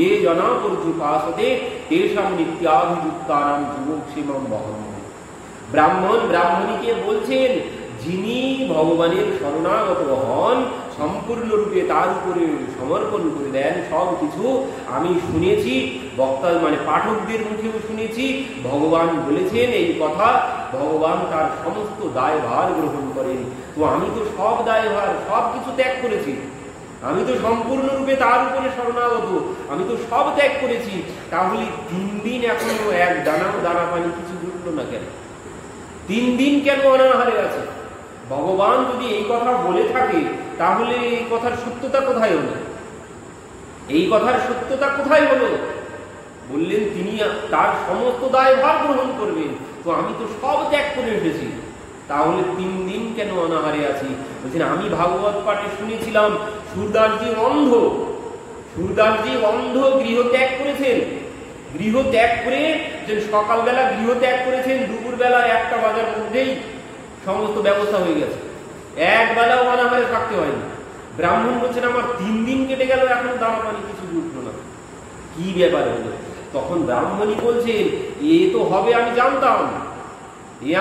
এ জনা পর্যুপাসতে তেষাং নিত্যাভিযুক্তানাং যুগক্ষেমং বহন। ব্রাহ্মণ ব্রাহ্মণীকে বলছেন, যিনি ভগবানের শরণাগত হন, সম্পূর্ণরূপে তার উপরে সমর্পণ করে দেন সব কিছু। আমি শুনেছি, বক্তা মানে পাঠকদের মুখেও শুনেছি, ভগবান বলেছেন এই কথা, ভগবান তার সমস্ত দায়ভার গ্রহণ করেন। তো আমি তো সব দায়ভার সব কিছু ত্যাগ করেছি, আমি তো সম্পূর্ণরূপে তার উপরে শরণাগত, আমি তো সব ত্যাগ করেছি। তাহলে 3 দিন এখনো এক দানা পানি কিছু জুটলো না কেন? 3 দিন কেন অনাহারে আছে? ভগবান যদি এই কথা বলে থাকে, তাহলে এই কথার সত্যতা কোথায় হলো? এই কথার সত্যতা কোথায় হলো? বললেন তিনি তার সমস্ত দায়ভার গ্রহণ করবেন। তো আমি তো সব ত্যাগ করে এসেছি, তাহলে 3 দিন কেন অনাহারে আছি? বলছেন, আমি ভাগবত পাঠে শুনেছিলাম সুরদাসজি অন্ধ, সুরদাসজি অন্ধ গৃহ ত্যাগ করেছেন। গৃহ ত্যাগ করে যে সকালবেলা গৃহ ত্যাগ করেছেন, দুপুরবেলা 1টা বাজার মধ্যেই সমস্ত ব্যবস্থা হয়ে গেছে, একবেলাও অনাহারে থাকতে হয়নি। ব্রাহ্মণ বলছেন, আমার 3 দিন কেটে গেল, এখনো দানা পানি কিছু জুটলো না, কি ব্যাপার হলো? তখন ব্রাহ্মণী বলছেন, এ তো হবে আমি জানতাম,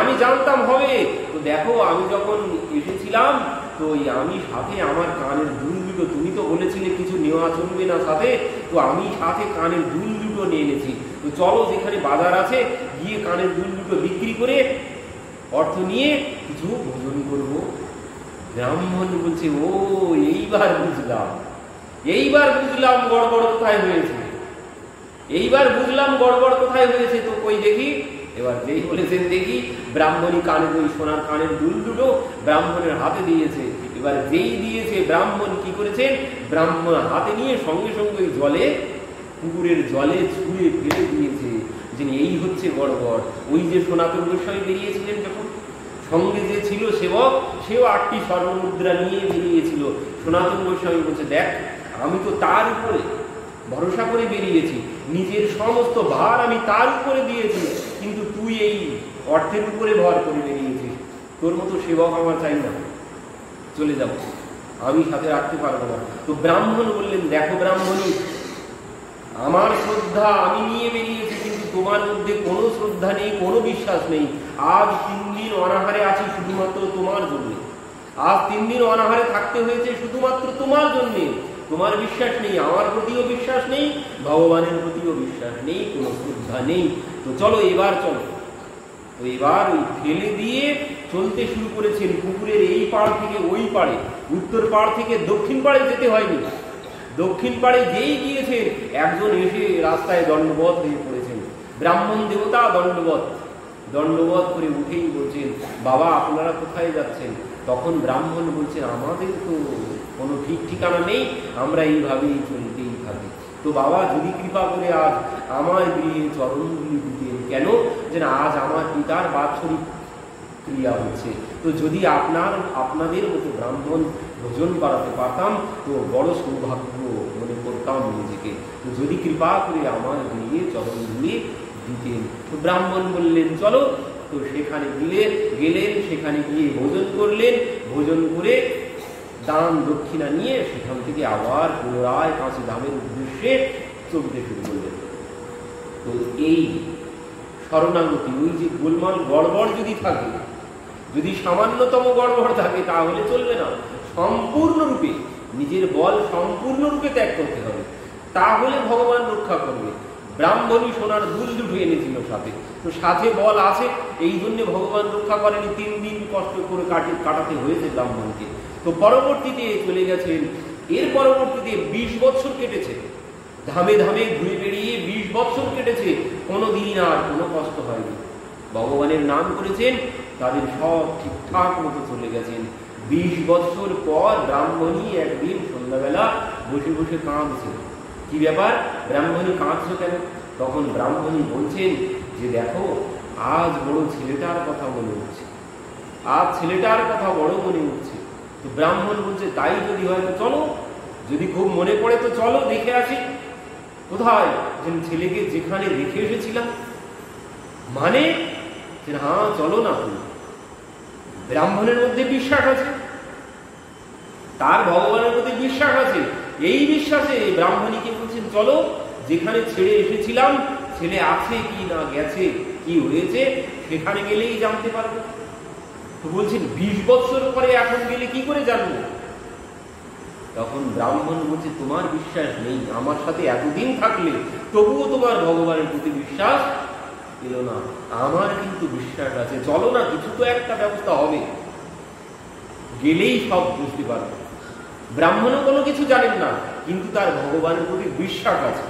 আমি জানতাম হবে। তো দেখো, আমি যখন এসেছিলাম, তো আমি সাথে আমার কানের দুল দুটো, তুমি তো বলেছিলে কিছু নেওয়া চলবে না সাথে, তো আমি সাথে কানের দুল দুটো নিয়ে এনেছি। তো চলো, যেখানে বাজার আছে গিয়ে কানের দুল দুটো বিক্রি করে অর্থ নিয়ে কিছু ভোজন করবো। ব্রাহ্মণ বলছে, ও এইবার বুঝলাম, এইবার বুঝলাম গড়বড় কোথায় হয়েছে, এইবার বুঝলাম গড়বড় কোথায় হয়েছে। তো কই দেখি, এবার যেই বলেছেন দেখি, ব্রাহ্মণী কানের ওই সোনার কানের দুল দুটো ব্রাহ্মণের হাতে দিয়েছে। এবার যেই দিয়েছে, ব্রাহ্মণ কি করেছেন, ব্রাহ্মণ হাতে নিয়ে সঙ্গে সঙ্গে জলে, পুকুরের জলে ছুঁড়ে ফেলে দিয়েছে। যে এই হচ্ছে গড়বড়। ওই যে সনাতন গোস্বামী বেরিয়েছিলেন, যখন সঙ্গে যে ছিল সেবক, সেও 8টি স্বর্ণমুদ্রা নিয়ে বেরিয়েছিল। সনাতন গোস্বামী বলছে, দেখ, আমি তো তার উপরে ভরসা করে বেরিয়েছি, নিজের সমস্ত ভার আমি তার উপরে দিয়েছি, কিন্তু তুই এই অর্থের উপরে ভর করে বেরিয়েছিস। তোর মতো সেবক আমার চাই না, চলে যাব, আমি সাথে রাখতে পারবো না। তো ব্রাহ্মণ বললেন, দেখো ব্রাহ্মণী, আমার শ্রদ্ধা আমি নিয়ে বেরিয়েছি, কিন্তু তোমার মধ্যে কোনো শ্রদ্ধা নেই, কোনো বিশ্বাস নেই। আজ 3 দিন অনাহারে আছি শুধুমাত্র তোমার জন্য, আজ 3 দিন অনাহারে থাকতে হয়েছে শুধুমাত্র তোমার জন্য। তোমার বিশ্বাস নেই, আমার প্রতিও বিশ্বাস নেই, ভগবানের প্রতিও বিশ্বাস নেই, কোনো শ্রদ্ধা নেই। তো চলো, এবার চলো। তো এবার ওই ফেলে দিয়ে চলতে শুরু করেছেন পুকুরের এই পাড় থেকে ওই পাড়ে, উত্তর পাড় থেকে দক্ষিণ পাড়ে যেতে হয়নি। দক্ষিণ পাড়ে যেই গিয়েছেন, একজন এসে রাস্তায় দণ্ডবত হয়ে পড়েছেন। ব্রাহ্মণ দেবতা দণ্ডবত করে উঠেই বলছেন, বাবা আপনারা কোথায় যাচ্ছেন? তখন ব্রাহ্মণ বলছেন, আমাদের তো কোনো ঠিক ঠিকানা নেই, আমরা এইভাবেই চলতেই থাকি। তো বাবা, যদি কৃপা করে আজ আমার গৃহে চরণগুলি দিতেন। কেন? যে আজ আমার পিতার বাৎসরিক ক্রিয়া হচ্ছে, তো যদি আপনাদের মতো ব্রাহ্মণ ভোজন করাতে পারতাম, তো বড় সৌভাগ্য মনে করতাম নিজেকে। তো যদি কৃপা করে আমার গৃহে চরণগুলি দিতেন। তো ব্রাহ্মণ বললেন, চলো। তো সেখানে গেলেন, সেখানে গিয়ে ভোজন করলেন, ভোজন করে দান দক্ষিণা নিয়ে সেখান থেকে আবার পুনরায় কাশী ধামের উদ্দেশ্যে চলতে শুরু করলেন। তো এই শরণাগতি, ওই যে গোলমাল গড়বড় যদি থাকে, যদি সামান্যতম গড়বড় থাকে, তাহলে চলবে না। সম্পূর্ণরূপে নিজের বল সম্পূর্ণরূপে ত্যাগ করতে হবে, তাহলে ভগবান রক্ষা করবে। ব্রাহ্মণী সোনার দুল দুটো এনেছিল সাথে, তো সাথে বল আছে, এই জন্য ভগবান রক্ষা করেনি। 3 দিন কষ্ট করে কাটাতে হয়েছে ব্রাহ্মণকে। তো পরবর্তীতে চলে গেছেন, এর পরবর্তীতে 20 বছর কেটেছে, ধামে ধামে ঘুরে বেরিয়ে 20 বছর কেটেছে, কোনোদিন আর কোনো কষ্ট হয়নি। ভগবানের নাম করেছেন, তাদের সব ঠিকঠাক মতো চলে গেছেন। 20 বছর পর ব্রাহ্মণী একদিন সন্ধ্যাবেলা বসে বসে কাঁদছে। কি ব্যাপার ব্রাহ্মণী কাঁদছো কেন? তখন ব্রাহ্মণী বলছেন যে, দেখো, আজ বড় ছেলেটার কথা মনে হচ্ছে, আজ ছেলেটার কথা বড় মনে হচ্ছে। তো ব্রাহ্মণ বলছে, তাই যদি হয় তো চলো, যদি খুব মনে পড়ে তো চলো, দেখে আসি। কোথায়? যে ছেলেকে যেখানে রেখে এসেছিলাম। মানে হ্যাঁ চলো না। ব্রাহ্মণের মধ্যে বিশ্বাস আছে, তার ভগবানের প্রতি বিশ্বাস আছে, এই বিশ্বাসে ব্রাহ্মণীকে বলছেন চলো, যেখানে ছেড়ে এসেছিলাম ছেলে আছে কি না গেছে কি হয়েছে সেখানে গেলেই জানতে পারবো। তো বলছেন 20 বছর পরে এখন গেলে কি করে জানবো? তখন ব্রাহ্মণ বলছে তোমার বিশ্বাস নেই, আমার সাথে এতদিন থাকলে তবুও তোমার ভগবানের প্রতি বিশ্বাস এলো না, আমার কিন্তু বিশ্বাস আছে, চলো না, কিছু তো একটা ব্যবস্থা হবে, গেলেই সব বুঝতে পারবে। ব্রাহ্মণও কোনো কিছু জানেন না, কিন্তু তার ভগবানের প্রতি বিশ্বাস আছে।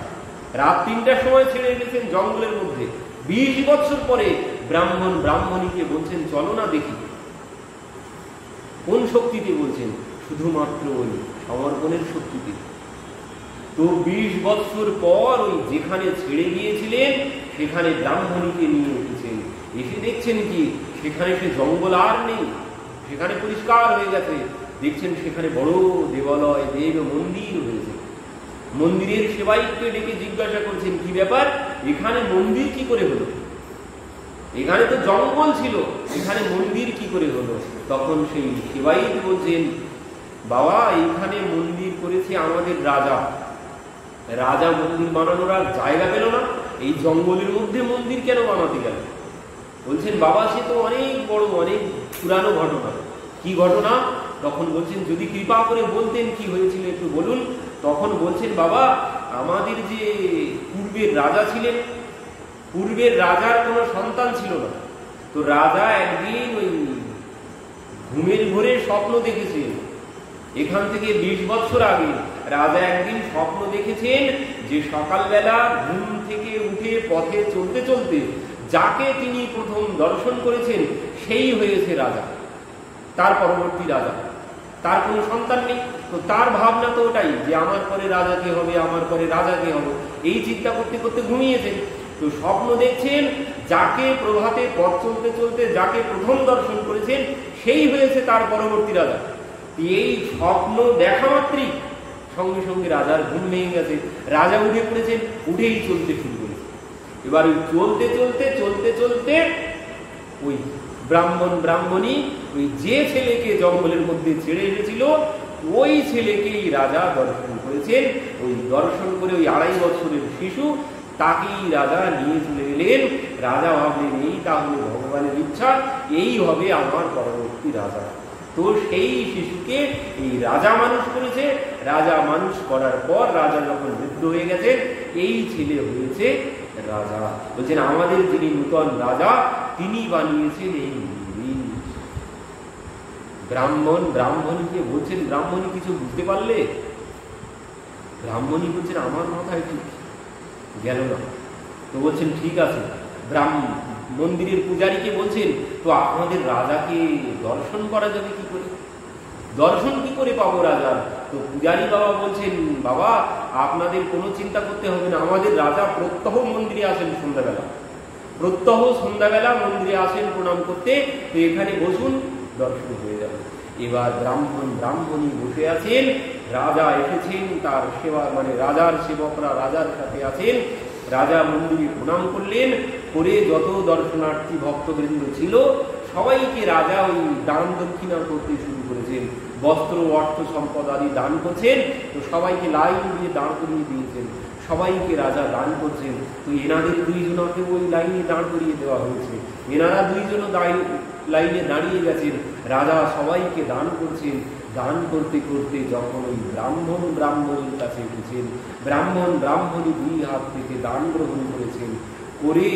রাত 3টার সময় ছেড়ে গেছেন জঙ্গলের মধ্যে, 20 বছর পরে ব্রাহ্মণ ব্রাহ্মণীকে বলছেন চলো না দেখি। কোন শক্তিতে বলছেন? শুধুমাত্র ওই সমর্পণের শক্তিতে। তো 20 বছর পর ওই যেখানে ছেড়ে গিয়েছিলেন সেখানে ব্রাহ্মণীকে নিয়ে এসেছেন। এসে দেখছেন কি সেখানে সে জঙ্গল আর নেই, সেখানে পরিষ্কার হয়ে গেছে। দেখছেন সেখানে বড় দেবালয়, দেব মন্দির হয়েছে। মন্দিরের সেবাইকে ডেকে জিজ্ঞাসা করছেন কি ব্যাপার, এখানে মন্দির কি করে হলো? এখানে তো জঙ্গল ছিল, এখানে মন্দির কি করে হলো? তখন সেই সেবাইত বলছেন বাবা এইখানে মন্দির করেছে আমাদের রাজা, রাজা মন্দির বানানোর আর জায়গা পেল না, এই জঙ্গলের মধ্যে মন্দির কেন বানাতে গেল? বলছেন বাবা সে তো অনেক বড়, অনেক পুরানো ঘটনা। কি ঘটনা? তখন বলছেন যদি কৃপা করে বলতেন কি হয়েছিল একটু বলুন। তখন বলছেন বাবা আমাদের যে পূর্বের রাজা ছিলেন, পূর্বের রাজার কোনো সন্তান ছিল না। তো রাজা একদিন ওই ঘুমের ঘোরে স্বপ্ন দেখেছেন। এখান থেকে 20 বছর আগে রাজা একদিন স্বপ্ন দেখেছেন যে সকালবেলা ঘুম থেকে উঠে পথে চলতে চলতে যাকে তিনি প্রথম দর্শন করেছেন সেই হয়েছে রাজা, তার পরবর্তী রাজা। তার কোনো সন্তান নেই, তো তার ভাবনা তো ওটাই যে আমার পরে রাজা কে হবে, আমার পরে রাজা কে হবে, এই চিন্তা করতে করতে ঘুমিয়েছেন। তো স্বপ্ন দেখছেন যাকে প্রভাতে পথ চলতে চলতে যাকে প্রথম দর্শন করেছেন সেই হয়েছে তার পরবর্তী রাজা। এই স্বপ্ন দেখা মাত্রই সঙ্গে সঙ্গে রাজার ঘুম ভেঙে গেছে, রাজা উঠে পড়েছেন, উঠেই চলতে শুরু করেছে। এবার ওই চলতে চলতে চলতে চলতে ওই ব্রাহ্মণ ব্রাহ্মণী ওই যে ছেলেকে জঙ্গলের মধ্যে ছেড়ে এসেছিল ওই ছেলেকেই রাজা দর্শন করেছেন। ওই দর্শন করে ওই 2.5 বছরের শিশু তাকেই রাজা নিয়ে চলে গেলেন। রাজা ভাবলেন এই তাহলে ভগবানের ইচ্ছা, এই হবে আমার পরবর্তী রাজা। তো সেই শিশুকে এই রাজা মানুষ করেছে। রাজা মানুষ করার পর রাজা যখন বৃদ্ধ হয়ে গেছেন এই ছেলে হয়েছে রাজা। বলছেন আমাদের যিনি নূতন রাজা তিনি বানিয়েছেন এই মন্দির। ব্রাহ্মণ ব্রাহ্মণীকে বলছেন ব্রাহ্মণী কিছু বুঝতে পারলে? ব্রাহ্মণী বলছেন আমার মাথায় ঠিক গেল না। তো বলছেন ঠিক আছে। মন্দিরের পূজারীকে বলছেন তো আমাদের রাজাকে দর্শন করা যাবে কি করে, দর্শন কি করে পাবো রাজার? তো পূজারী বাবা বলছেন বাবা আপনাদের কোনো চিন্তা করতে হবে না, আমাদের রাজা প্রত্যহ মন্দিরে আসেন সন্ধ্যাবেলা, প্রত্যহ সন্ধ্যাবেলা মন্দিরে আসেন প্রণাম করতে, তো এখানে বসুন দর্শন হয়ে যাবে। এবার ব্রাহ্মণ ব্রাহ্মণী বসে আছেন, রাজা এসেছেন, তার সেবা মানে রাজার সেবকরা রাজার সাথে আছেন। রাজা মন্দিরে প্রণাম করলেন, করে যত দর্শনার্থী ভক্তবৃন্দ ছিল সবাইকে রাজা ওই দান দক্ষিণা করতে শুরু করেছেন, বস্ত্র অর্থ সম্পদ আদি দান করছেন। তো সবাইকে লাইন দিয়ে দাঁড় করিয়ে দিয়েছেন, সবাইকে রাজা দান করছেন। তো এনাদের 2 জনকে ওই লাইনে দাঁড় করিয়ে দেওয়া হয়েছে, এনারা 2 জন লাইনে দাঁড়িয়ে গেছেন, রাজা সবাইকে দান করছেন। দান করতে করতে যখন ওই ব্রাহ্মণ ব্রাহ্মণীর কাছে এসেছেন, ব্রাহ্মণ ব্রাহ্মণী 2 হাত থেকে দান গ্রহণ করেছেন, করে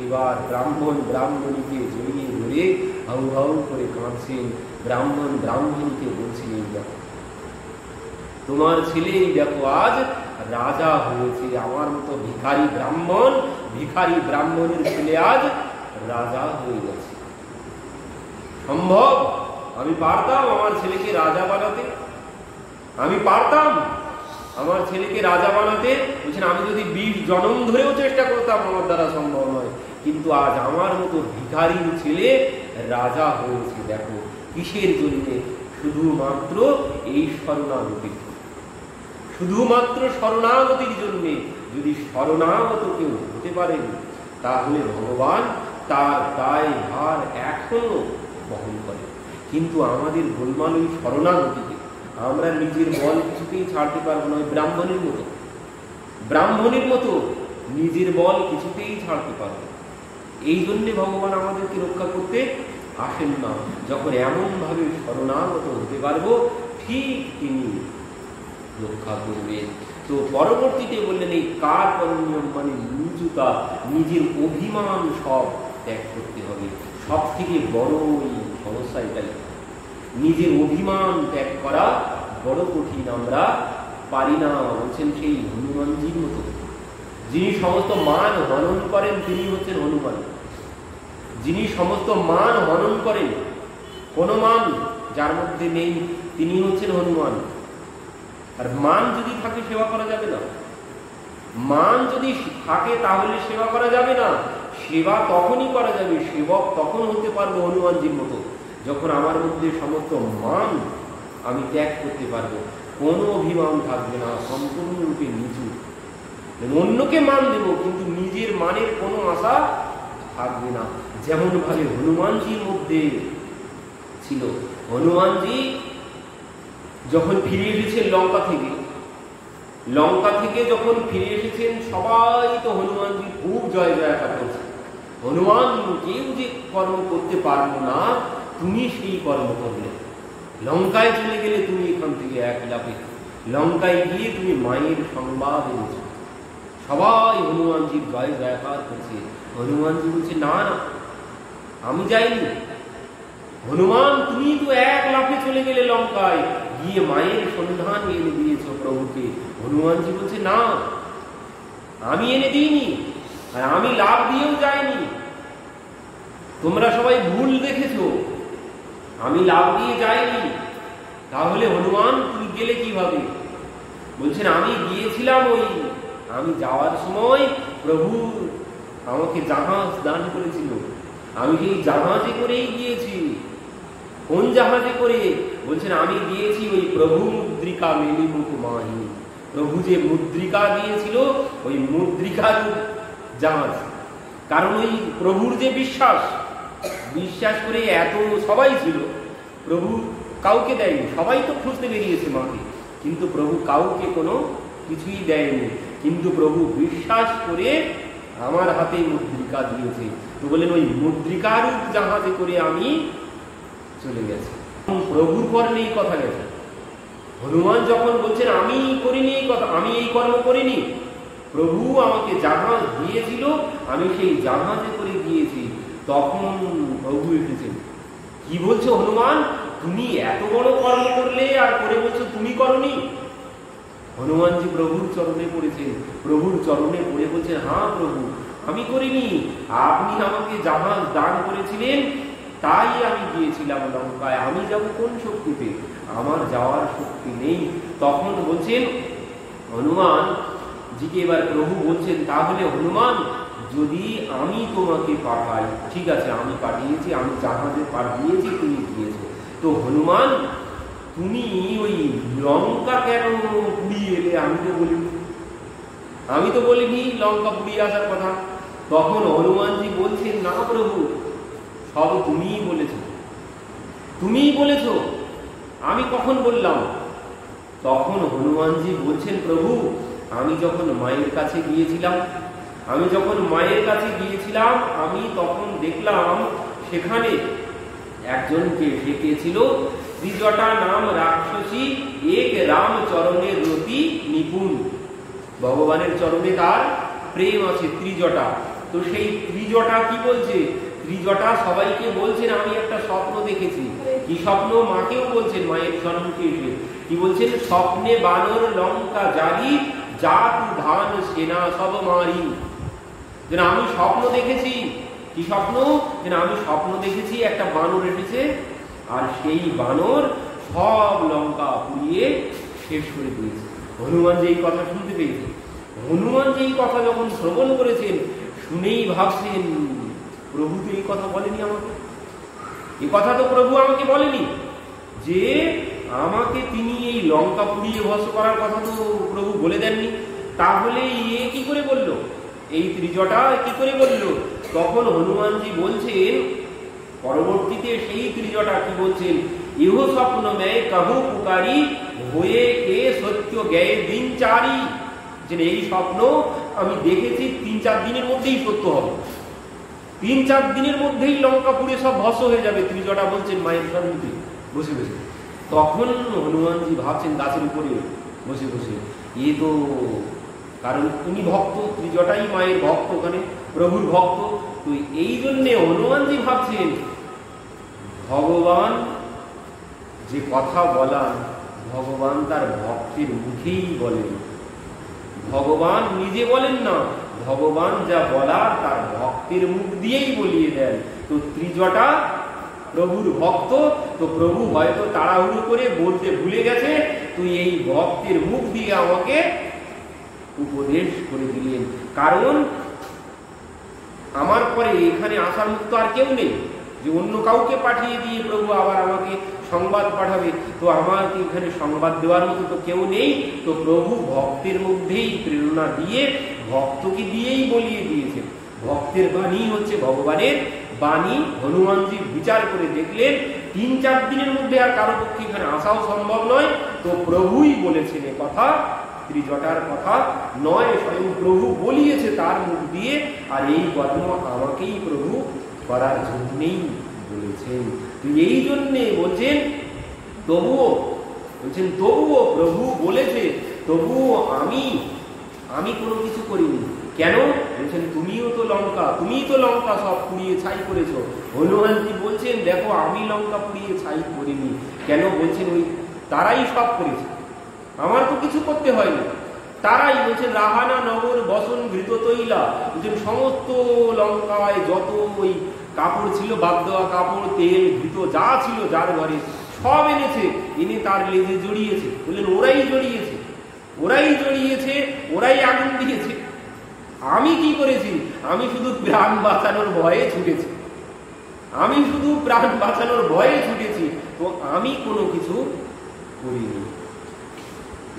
এবার ব্রাহ্মণ ব্রাহ্মণীকে জড়িয়ে ধরে হাউ হাউ করে কাঁদছেন। ব্রাহ্মণ ব্রাহ্মণীকে বলছেন এই দেখো তোমার ছেলে, এই দেখো আজ রাজা হয়েছে, আমার মতো ভিখারি ব্রাহ্মণ, ভিখারি ব্রাহ্মণের ছেলে আজ রাজা হয়ে গেছে। সম্ভব? আমি পারতাম আমার ছেলেকে রাজা বানাতে, আমি পারতাম আমার ছেলেকে রাজা বানাতে। বলছেন আমি যদি 20 জন্ম ধরেও চেষ্টা করতাম আমার দ্বারা সম্ভব নয়, কিন্তু আজ আমার মতো ভিখারির ছেলে রাজা হয়েছে। দেখো কিসের জন্যে? শুধুমাত্র এই শরণাগতির, শুধুমাত্র শরণাগতির জন্যে। যদি শরণাগত কেউ হতে পারেন তাহলে ভগবান তার দায় ভার এখনো বহন করে। কিন্তু আমাদের গোলমাল ওই শরণাগতিতে, আমরা নিজের বল কিছুতেই ছাড়তে পারবো না। ব্রাহ্মণের মতো নিজের বল কিছুতেই ছাড়তে পারবো। এই জন্যে ভগবান আমাদেরকে রক্ষা করতে আসেন না। যখন এমন ভাবে শরণাগত হতে পারবো, ঠিক তিনি রক্ষা করবেন। তো পরবর্তীতে বললেন এই কার্পণ্যম মানে নিজুতা, নিজের অভিমান সব ত্যাগ করতে হবে। সব থেকে বড় এই সমস্যা এটাই, নিজের অভিমান ত্যাগ করা বড় কঠিন, আমরা পারি না। বলছেন সেই হনুমানজির মতো, যিনি সমস্ত মান হনন করেন তিনি হচ্ছেন হনুমান। যিনি সমস্ত মান হনন করেন, কোন মান যার মধ্যে নেই, তিনি হচ্ছেন হনুমান। আর মান যদি থাকে সেবা করা যাবে না, মান যদি থাকে তাহলে সেবা করা যাবে না। সেবা তখনই করা যাবে, সেবক তখন হতে পারবো হনুমানজির মতো, যখন আমার মধ্যে সমস্ত মান আমি ত্যাগ করতে পারবো, কোনো অভিমান থাকবে না, সম্পূর্ণরূপে নিচু। অন্যকে মান দেব কিন্তু নিজের মানের কোনো আশা থাকবে না, যেমন ভাবে হনুমানজির মধ্যে ছিল। হনুমানজি যখন ফিরে এসেছেন লঙ্কা থেকে যখন ফিরে এসেছেন, সবাই তো হনুমানজি খুব জয় জয়কার করছে। হনুমান, কেউ যে কর্ম করতে পারবো না, তুমি সেই কর্ম করলে। লঙ্কায় চলে গেলে তুমি এখান থেকে এক লাফে, লঙ্কায় গিয়ে তুমি মায়ের সংবাদ এনেছো। সবাই হনুমানজির জয় জয়কার করছে। হনুমানজি বলছে না না, আমি যাইনি। হনুমান, তুমি তো এক লাফে চলে গেলে লঙ্কায়, গিয়ে মায়ের সন্ধান এনে দিয়েছো প্রভুকে। হনুমানজি বলছে না, আমি এনে দিইনি, আর আমি লাভ দিয়েও যাইনি। তোমরা সবাই ভুল দেখেছো, আমি লাভ দিয়ে যাইনি। তাহলে হনুমান তুমি গেলে কিভাবে? বলছেন আমি গিয়েছিলাম, আমি যাওয়ার সময় প্রভু আমাকে জাহাজ দান করেছিল, আমি সেই জাহাজে করেই গিয়েছি। কোন জাহাজে করে? বলছেন আমি গিয়েছি ওই প্রভু মুদ্রিকা মেলিমুখ মাহি, প্রভু যে মুদ্রিকা দিয়েছিল ওই মুদ্রিকার জাহাজ। কারণ ওই প্রভুর যে বিশ্বাস করে এত সবাই ছিল, প্রভু কাউকে দেয়নি, সবাই তো খুঁজতে বেরিয়েছে মাকে, কিন্তু প্রভু কাউকে কোনো কিছুই দেয়নি। কিন্তু প্রভু বিশ্বাস করে আমার হাতে মুদ্রিকা দিয়েছে। তো বললেন ওই মুদ্রিকার জাহাজে করে আমি চলে গেছি। প্রভুর কর্মে এই কথা গেছে। হনুমান যখন বলছেন আমি করিনি এই কথা, আমি এই কর্ম করিনি, প্রভু আমাকে জাহাজ দিয়েছিল, আমি সেই জাহাজে করে গিয়েছি, তখন প্রভু এসেছেন। কি বলছো হনুমান, তুমি এত বড় কর্ম করলে আর করে বলছো তুমি করনি? হনুমানজি প্রভুর চরণে পড়েছেন, প্রভুর চরণে পড়ে বলছেন হ্যাঁ প্রভু, আমি করিনি, আপনি আমাকে জাহাজ দান করেছিলেন, তাই আমি গিয়েছিলাম লঙ্কায়। আমি যাব কোন শক্তিতে? আমার যাওয়ার শক্তি নেই। তখন বলছেন হনুমান জিকে এবার প্রভু বলছেন, তাহলে হনুমান যদি আমি তোমাকে পাঠাই, ঠিক আছে আমি পাঠিয়েছি, আমি জাহাজে পাঠিয়েছি, তুমি গিয়েছো, তো হনুমান তুমি ওই লঙ্কা কেন পুড়িয়ে এলে? আমি তো বলিনি লঙ্কা পুড়িয়ে আসার কথা। তখন হনুমানজি বলছেন না প্রভু, সব তুমিই বলেছো, আমি কখন বললাম? তখন হনুমানজি বলছেন প্রভু আমি যখন মায়ের কাছে গিয়েছিলাম, আমি তখন দেখলাম সেখানে একজনকে ডেকেছিল, ত্রিজটা নাম রাক্ষসী, এক রাম চরণের রতি নিপুণ। ভগবানের চরণে তার প্রেম আছে, ত্রিজটা। তো সেই ত্রিজটা কি বলছে? ত্রিজটা সবাইকে বলছেন আমি একটা স্বপ্ন দেখেছি। কি স্বপ্ন? মাকেও বলছেন, মায়ের সম্মুখে এসে কি বলছেন? স্বপ্নে বানর লঙ্কা জারি, জাত ধান সেনা সব মারি। যেন আমি স্বপ্ন দেখেছি। কি স্বপ্ন? যেন আমি স্বপ্ন দেখেছি একটা বানর এসেছে, আর সেই বানর সব লঙ্কা পুড়িয়ে শেষ করে দিয়েছে। হনুমান যে এই কথা শুনতে পেয়েছে, হনুমান যে এই কথা যখন শ্রবণ করেছেন, শুনেই ভাবছেন প্রভু তো এই কথা বলেনি আমাকে, এই কথা তো প্রভু আমাকে বলেনি, যে আমাকে তিনি এই লঙ্কা পুড়িয়ে ভস্ম করার কথা তো প্রভু বলে দেননি। তাহলে এ কি করে বলল? এই ত্রিজটা কি করে বলল? তখন হনুমানজি বলছেন, পরবর্তীতে সেই ত্রিজটা কি বলছেন? ইহ স্বপ্ন মেয়ে কাহু পুকারি, হয়ে এ সত্য জ্ঞায়ে দিন চারি, যে এই স্বপ্ন আমি দেখেছি 3-4 দিনের মধ্যেই সত্য হবে, 3-4 দিনের মধ্যেই লঙ্কা পুড়ে সব ভস্ম হয়ে যাবে। ত্রিজটা বলছেন মায়ের সম্মুখে বসে বসে। তখন হনুমানজি ভাবছেন গাছের উপরে বসে বসে, এ তো, কারণ উনি ভক্ত, ত্রিজটাই মায়ের ভক্ত, ওখানে প্রভুর ভক্ত। তো এই জন্যে হনুমানজি ভাবছেন ভগবান যে কথা বলান, ভগবান তার ভক্তের মুখেই বলেন। ভগবান নিজে বলেন না, ভগবান যা বলার তার ভক্তের মুখ দিয়েই বলিয়ে দেন। তো ত্রিজটা প্রভুর ভক্ত, তো প্রভু হয়তো তাড়াহুড়ো করে বলতে ভুলে গেছে, তুই এই ভক্তের মুখ দিয়ে আমাকে উপদেশ করে দিলেন। কারণ আমার পরে এখানে আসার মুক্ত আর কেউ নেই, যে অন্য কাউকে পাঠিয়ে দিয়ে প্রভু আবার আমাকে সংবাদ পাঠাবে, তো আমাকে এখানে সংবাদ দেওয়ার মতো তো কেউ নেই। তো প্রভু ভক্তের মধ্যেই প্রেরণা দিয়ে ভক্তকে দিয়েই বলিয়ে দিয়েছে। ভক্তের বাণী হচ্ছে ভগবানের বাণী। হনুমানজি বিচার করে দেখলেন 3-4 দিনের মধ্যে আর কারো পক্ষে এখানে আসাও সম্ভব নয়, তো প্রভুই বলেছেন এ কথা, ত্রিজটার কথা নয়, স্বয়ং প্রভু বলিয়েছে তার মুখ দিয়ে। আর এই কর্ম আমাকেই প্রভু করার জন্যেই বলেছেন। এই জন্যে বলছেন তবুও, বলছেন তবুও প্রভু বলেছে, তবুও আমি কোনো কিছু করিনি। কেন? বলছেন তুমিই তো লঙ্কা সব পুড়িয়ে ছাই করেছো। হনুমানজি বলছেন দেখো আমি লঙ্কা পুড়িয়ে ছাই করিনি। কেন? বলছেন ওই তারাই সব করেছে, আমার তো কিছু করতে হয়নি। তারাই বলছেন রাহানা নগর বসন ঘৃত তৈলা, বলছেন সমস্ত লঙ্কায় যত ওই কাপড় ছিল, বাদ দেওয়া কাপড়, তেল, ঘৃত যা ছিল যার ঘরে সব এনেছে, এনে তার লেজে জড়িয়েছে। বললেন ওরাই জড়িয়েছে, ওরাই আগুন দিয়েছে। আমি কি করেছি? আমি শুধু প্রাণ বাঁচানোর ভয়ে ছুটেছি, তো আমি কোনো কিছু করিনি।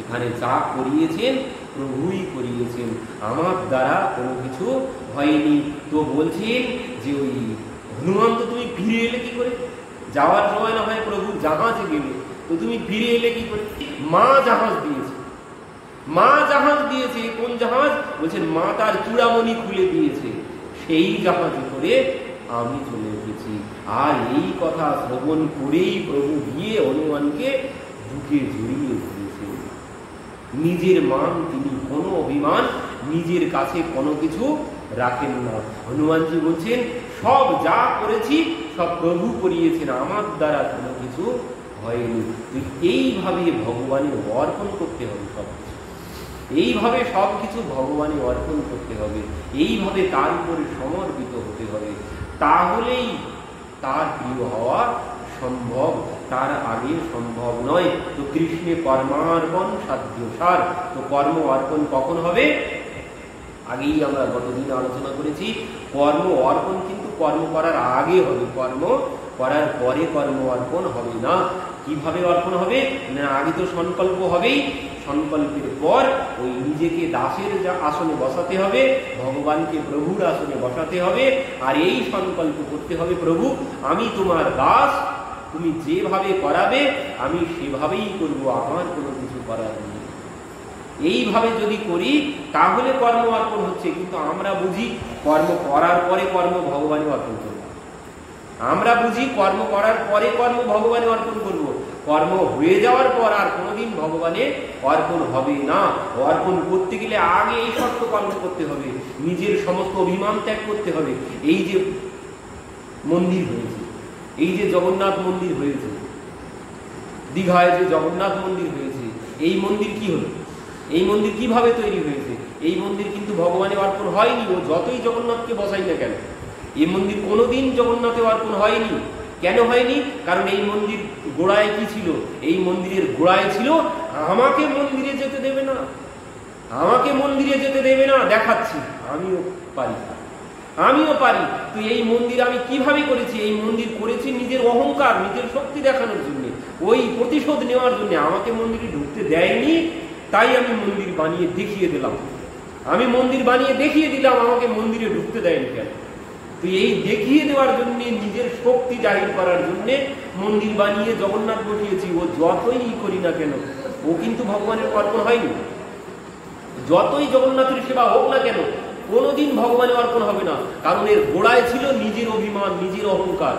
এখানে যা করিয়েছেন প্রভুই করিয়েছেন, আমার দ্বারা কোনো কিছু হয়নি। তো বলছেন যে ওই হনুমান, তো তুমি ফিরে এলে কি করে? যাওয়ার সময় না হয় প্রভু জাহাজে গেলে, তো তুমি ফিরে এলে কি করে? মা জাহাজ দিয়েছে। কোন জাহাজ? বলছেন মা তার চূড়ামণি খুলে দিয়েছে, সেই জাহাজে করে আমি চলে এসেছি। আর এই কথা শ্রবণ করেই প্রভু গিয়ে হনুমানকে বুকে জড়িয়ে ধরেছেন। নিজের মান, তিনি কোনো অভিমান নিজের কাছে কোনো কিছু রাখেন না। হনুমানজি বলছেন সব যা করেছি সব প্রভু করিয়েছেন, আমার দ্বারা কোনো কিছু হয়নি। এইভাবে ভগবানের অর্পণ করতে হবে সবকিছু, এইভাবে সবকিছু ভগবানে অর্পণ করতে হবে, এইভাবে তার উপরে সমর্পিত হতে হবে, তাহলেই তার প্রিয় হওয়া সম্ভব, তার আগে সম্ভব নয়। তো কৃষ্ণে কর্মার্পণ সাধ্য সার। তো কর্ম অর্পণ কখন হবে? আগেই আমরা গতদিন আলোচনা করেছি, কর্ম অর্পণ কিন্তু কর্ম করার আগে হবে, কর্ম করার পরে কর্ম অর্পণ হবে না। কিভাবে অর্পণ হবে না? আগে তো সংকল্প হবেই, সংকল্পের পর ওই নিজেকে দাসের আসনে বসাতে হবে, ভগবানকে প্রভুর আসনে বসাতে হবে। আর এই সংকল্প করতে হবে, প্রভু আমি তোমার দাস, তুমি যেভাবে করাবে আমি সেভাবেই করব, আমার কোনো কিছু করার নেই। এইভাবে যদি করি তাহলে কর্ম অর্পণ হচ্ছে। কিন্তু আমরা বুঝি কর্ম করার পরে কর্ম ভগবানে অর্পণ করব, আমরা বুঝি কর্ম করার পরে কর্ম ভগবানে অর্পণ করব, কর্ম হয়ে যাওয়ার পর আর কোনোদিন ভগবানে অর্পণ হবে না। অর্পণ করতে গেলে আগে এই শর্ত পালন করতে হবে, নিজের সমস্ত অভিমান ত্যাগ করতে হবে। এই যে মন্দির হয়েছে, এই যে জগন্নাথ মন্দির হয়েছে, দীঘায় যে জগন্নাথ মন্দির হয়েছে, এই মন্দির কি হলো? এই মন্দির কিভাবে তৈরি হয়েছে? এই মন্দির কিন্তু ভগবানে অর্পণ হয়নি। ও যতই জগন্নাথকে বসাই না কেন, এই মন্দির কোনোদিন জগন্নাথে অর্পণ হয়নি। কেন হয়নি? কারণ এই মন্দির গোড়ায় কি ছিল? এই মন্দিরের গোড়ায় ছিল আমাকে মন্দিরে যেতে দেবে না, আমাকে মন্দিরে যেতে দেবে না, দেখাচ্ছি আমিও পারি। তো এই মন্দির আমি কিভাবে করেছি? এই মন্দির করেছি নিজের অহংকার, নিজের শক্তি দেখানোর জন্য, ওই প্রতিশোধ নেওয়ার জন্য। আমাকে মন্দিরে ঢুকতে দেয়নি, তাই আমি মন্দির বানিয়ে দেখিয়ে দিলাম, আমাকে মন্দিরে ঢুকতে দেয়নি কেন? তো এই দেখিয়ে দেওয়ার জন্য নিজের শক্তি জাহির করার জন্য মন্দির বানিয়ে জগন্নাথ বসিয়েছি, ও যতই করি না কেন ও কিন্তু ভগবানের অর্পণ হয়নি। যতই জগন্নাথের সেবা হোক না কেন কোনোদিন ভগবানের অর্পণ হবে না, কারণ এর গোড়ায় ছিল নিজের অভিমান, নিজের অহংকার।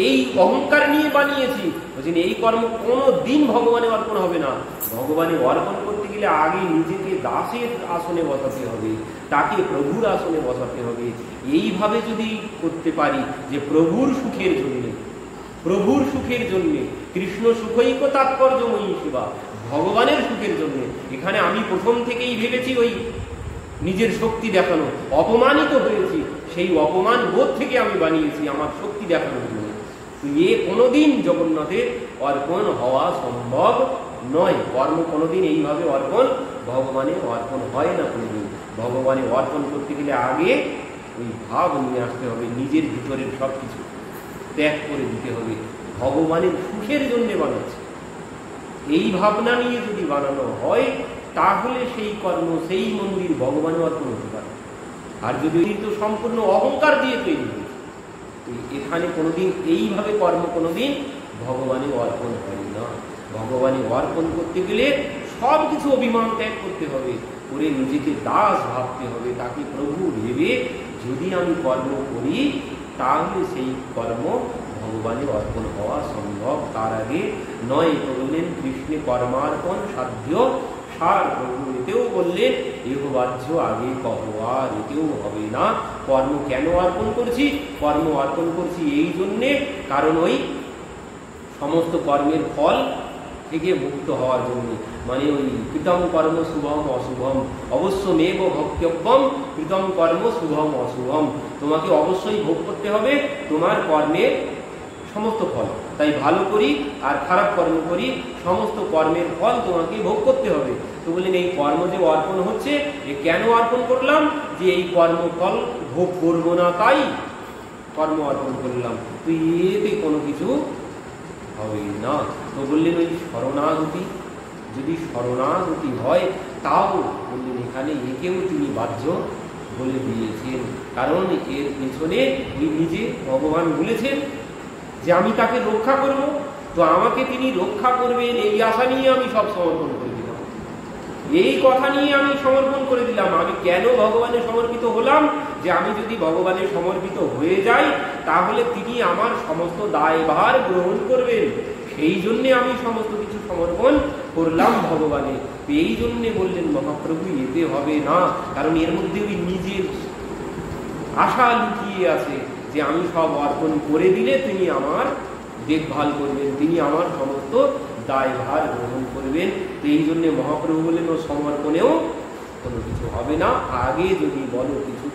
এই অহংকার নিয়ে বানিয়েছি, বলছেন এই কর্ম কোনো দিন ভগবানের অর্পণ হবে না। ভগবানের অর্পণ করতে গেলে আগে নিজেকে দাসের আসনে বসাতে হবে, তাকে প্রভুর আসনে বসাতে হবে। এইভাবে যদি করতে পারি যে প্রভুর সুখের জন্যে, প্রভুর সুখের জন্যে, কৃষ্ণ সুখৈক তাৎপর্যময়ী সেবা, ভগবানের সুখের জন্যে। এখানে আমি প্রথম থেকেই ভেবেছি ওই নিজের শক্তি দেখানো, অপমানিত হয়েছি, সেই অপমান বোধ থেকে আমি বানিয়েছি আমার শক্তি দেখানোর জন্য। এ কোনোদিন জগন্নাথের অর্পণ হওয়া সম্ভব নয়। কর্ম কোনোদিন এইভাবে অর্পণ ভগবানের অর্পণ হয় না কোনোদিন। ভগবানের অর্পণ করতে গেলে আগে ওই ভাব নিয়ে আসতে হবে, নিজের ভিতরের সব কিছু ত্যাগ করে দিতে হবে। ভগবানের সুখের জন্য বানাচ্ছে, এই ভাবনা নিয়ে যদি বানানো হয় তাহলে সেই কর্ম, সেই মন্দির ভগবানের অর্পণ হতে পারে। আর যদি তো সম্পূর্ণ অহংকার দিয়ে তৈরি হয়েছে, এখানে কোনোদিন এইভাবে কর্ম কোনোদিন ভগবানের অর্পণ হয় না। ভগবানের অর্পণ করতে গেলে সব কিছু অভিমান ত্যাগ করতে হবে, করে নিজেকে দাস ভাবতে হবে, তাকে প্রভু ভেবে যদি আমি কর্ম করি তাহলে সেই কর্ম ভগবানের অর্পণ হওয়া সম্ভব। তার আগে নয়। বললেন কৃষ্ণে কর্মার্পণ সাধ্য সার, প্রভু এতেও বললেন এহ বাহ্য আগে কহ, আর এতেও হবে না। কর্ম কেন অর্পণ করছি? কর্ম অর্পণ করছি এই জন্যে, কারণ ওই সমস্ত কর্মের ফল থেকে মুক্ত হওয়ার জন্য। মানে ওই কৃতম কর্ম শুভম অশুভম অবশ্যমেব ভক্তব্যম, কৃতম কর্ম শুভম অশুভম, তোমাকে অবশ্যই ভোগ করতে হবে তোমার কর্মের সমস্ত ফল। তাই ভালো করি আর খারাপ কর্ম করি, সমস্ত কর্মের ফল তোমাকে ভোগ করতে হবে। তো বললেন এই কর্ম যে অর্পণ হচ্ছে, এ কেন অর্পণ করলাম? যে এই কর্মফল ভোগ করবো না তাই কর্ম অর্পণ করলাম, তো এতে কোনো কিছু হবে না। তো বললেন ওই শরণাগতি, যদি শরণাগতি হয় তাও বললেন এখানে একেও তিনি বাহ্য বলে দিয়েছেন, কারণ এর পেছনে ওই নিজে ভগবান বলেছেন যে আমি তাকে রক্ষা করব, তো আমাকে তিনি রক্ষা করবেন এই আশা নিয়ে আমি সব সমর্পণ করে দিলাম, এই কথা নিয়ে আমি সমর্পণ করে দিলাম। আমি কেন ভগবানের সমর্পিত হলাম? যে আমি যদি ভগবানের সমর্পিত হয়ে যাই তাহলে তিনি আমার সমস্ত দায়ভার গ্রহণ করবেন, সেই জন্য আমি সমস্ত কিছু সমর্পণ করলাম ভগবানের। এই জন্য বললেন মহাপ্রভু এতে হবে না, কারণ এর মধ্যে ওই নিজের আশা লুকিয়ে আছে যে আমি সব অর্পণ করে দিলে তিনি আমার দেখভাল করবেন, তিনি আমার সমস্ত দায়ভার গ্রহণ করবেন। তো এই জন্য মহাপ্রভু বললেন ও সমর্পণেও কোনো কিছু হবে না, আগে যদি বলো কিছু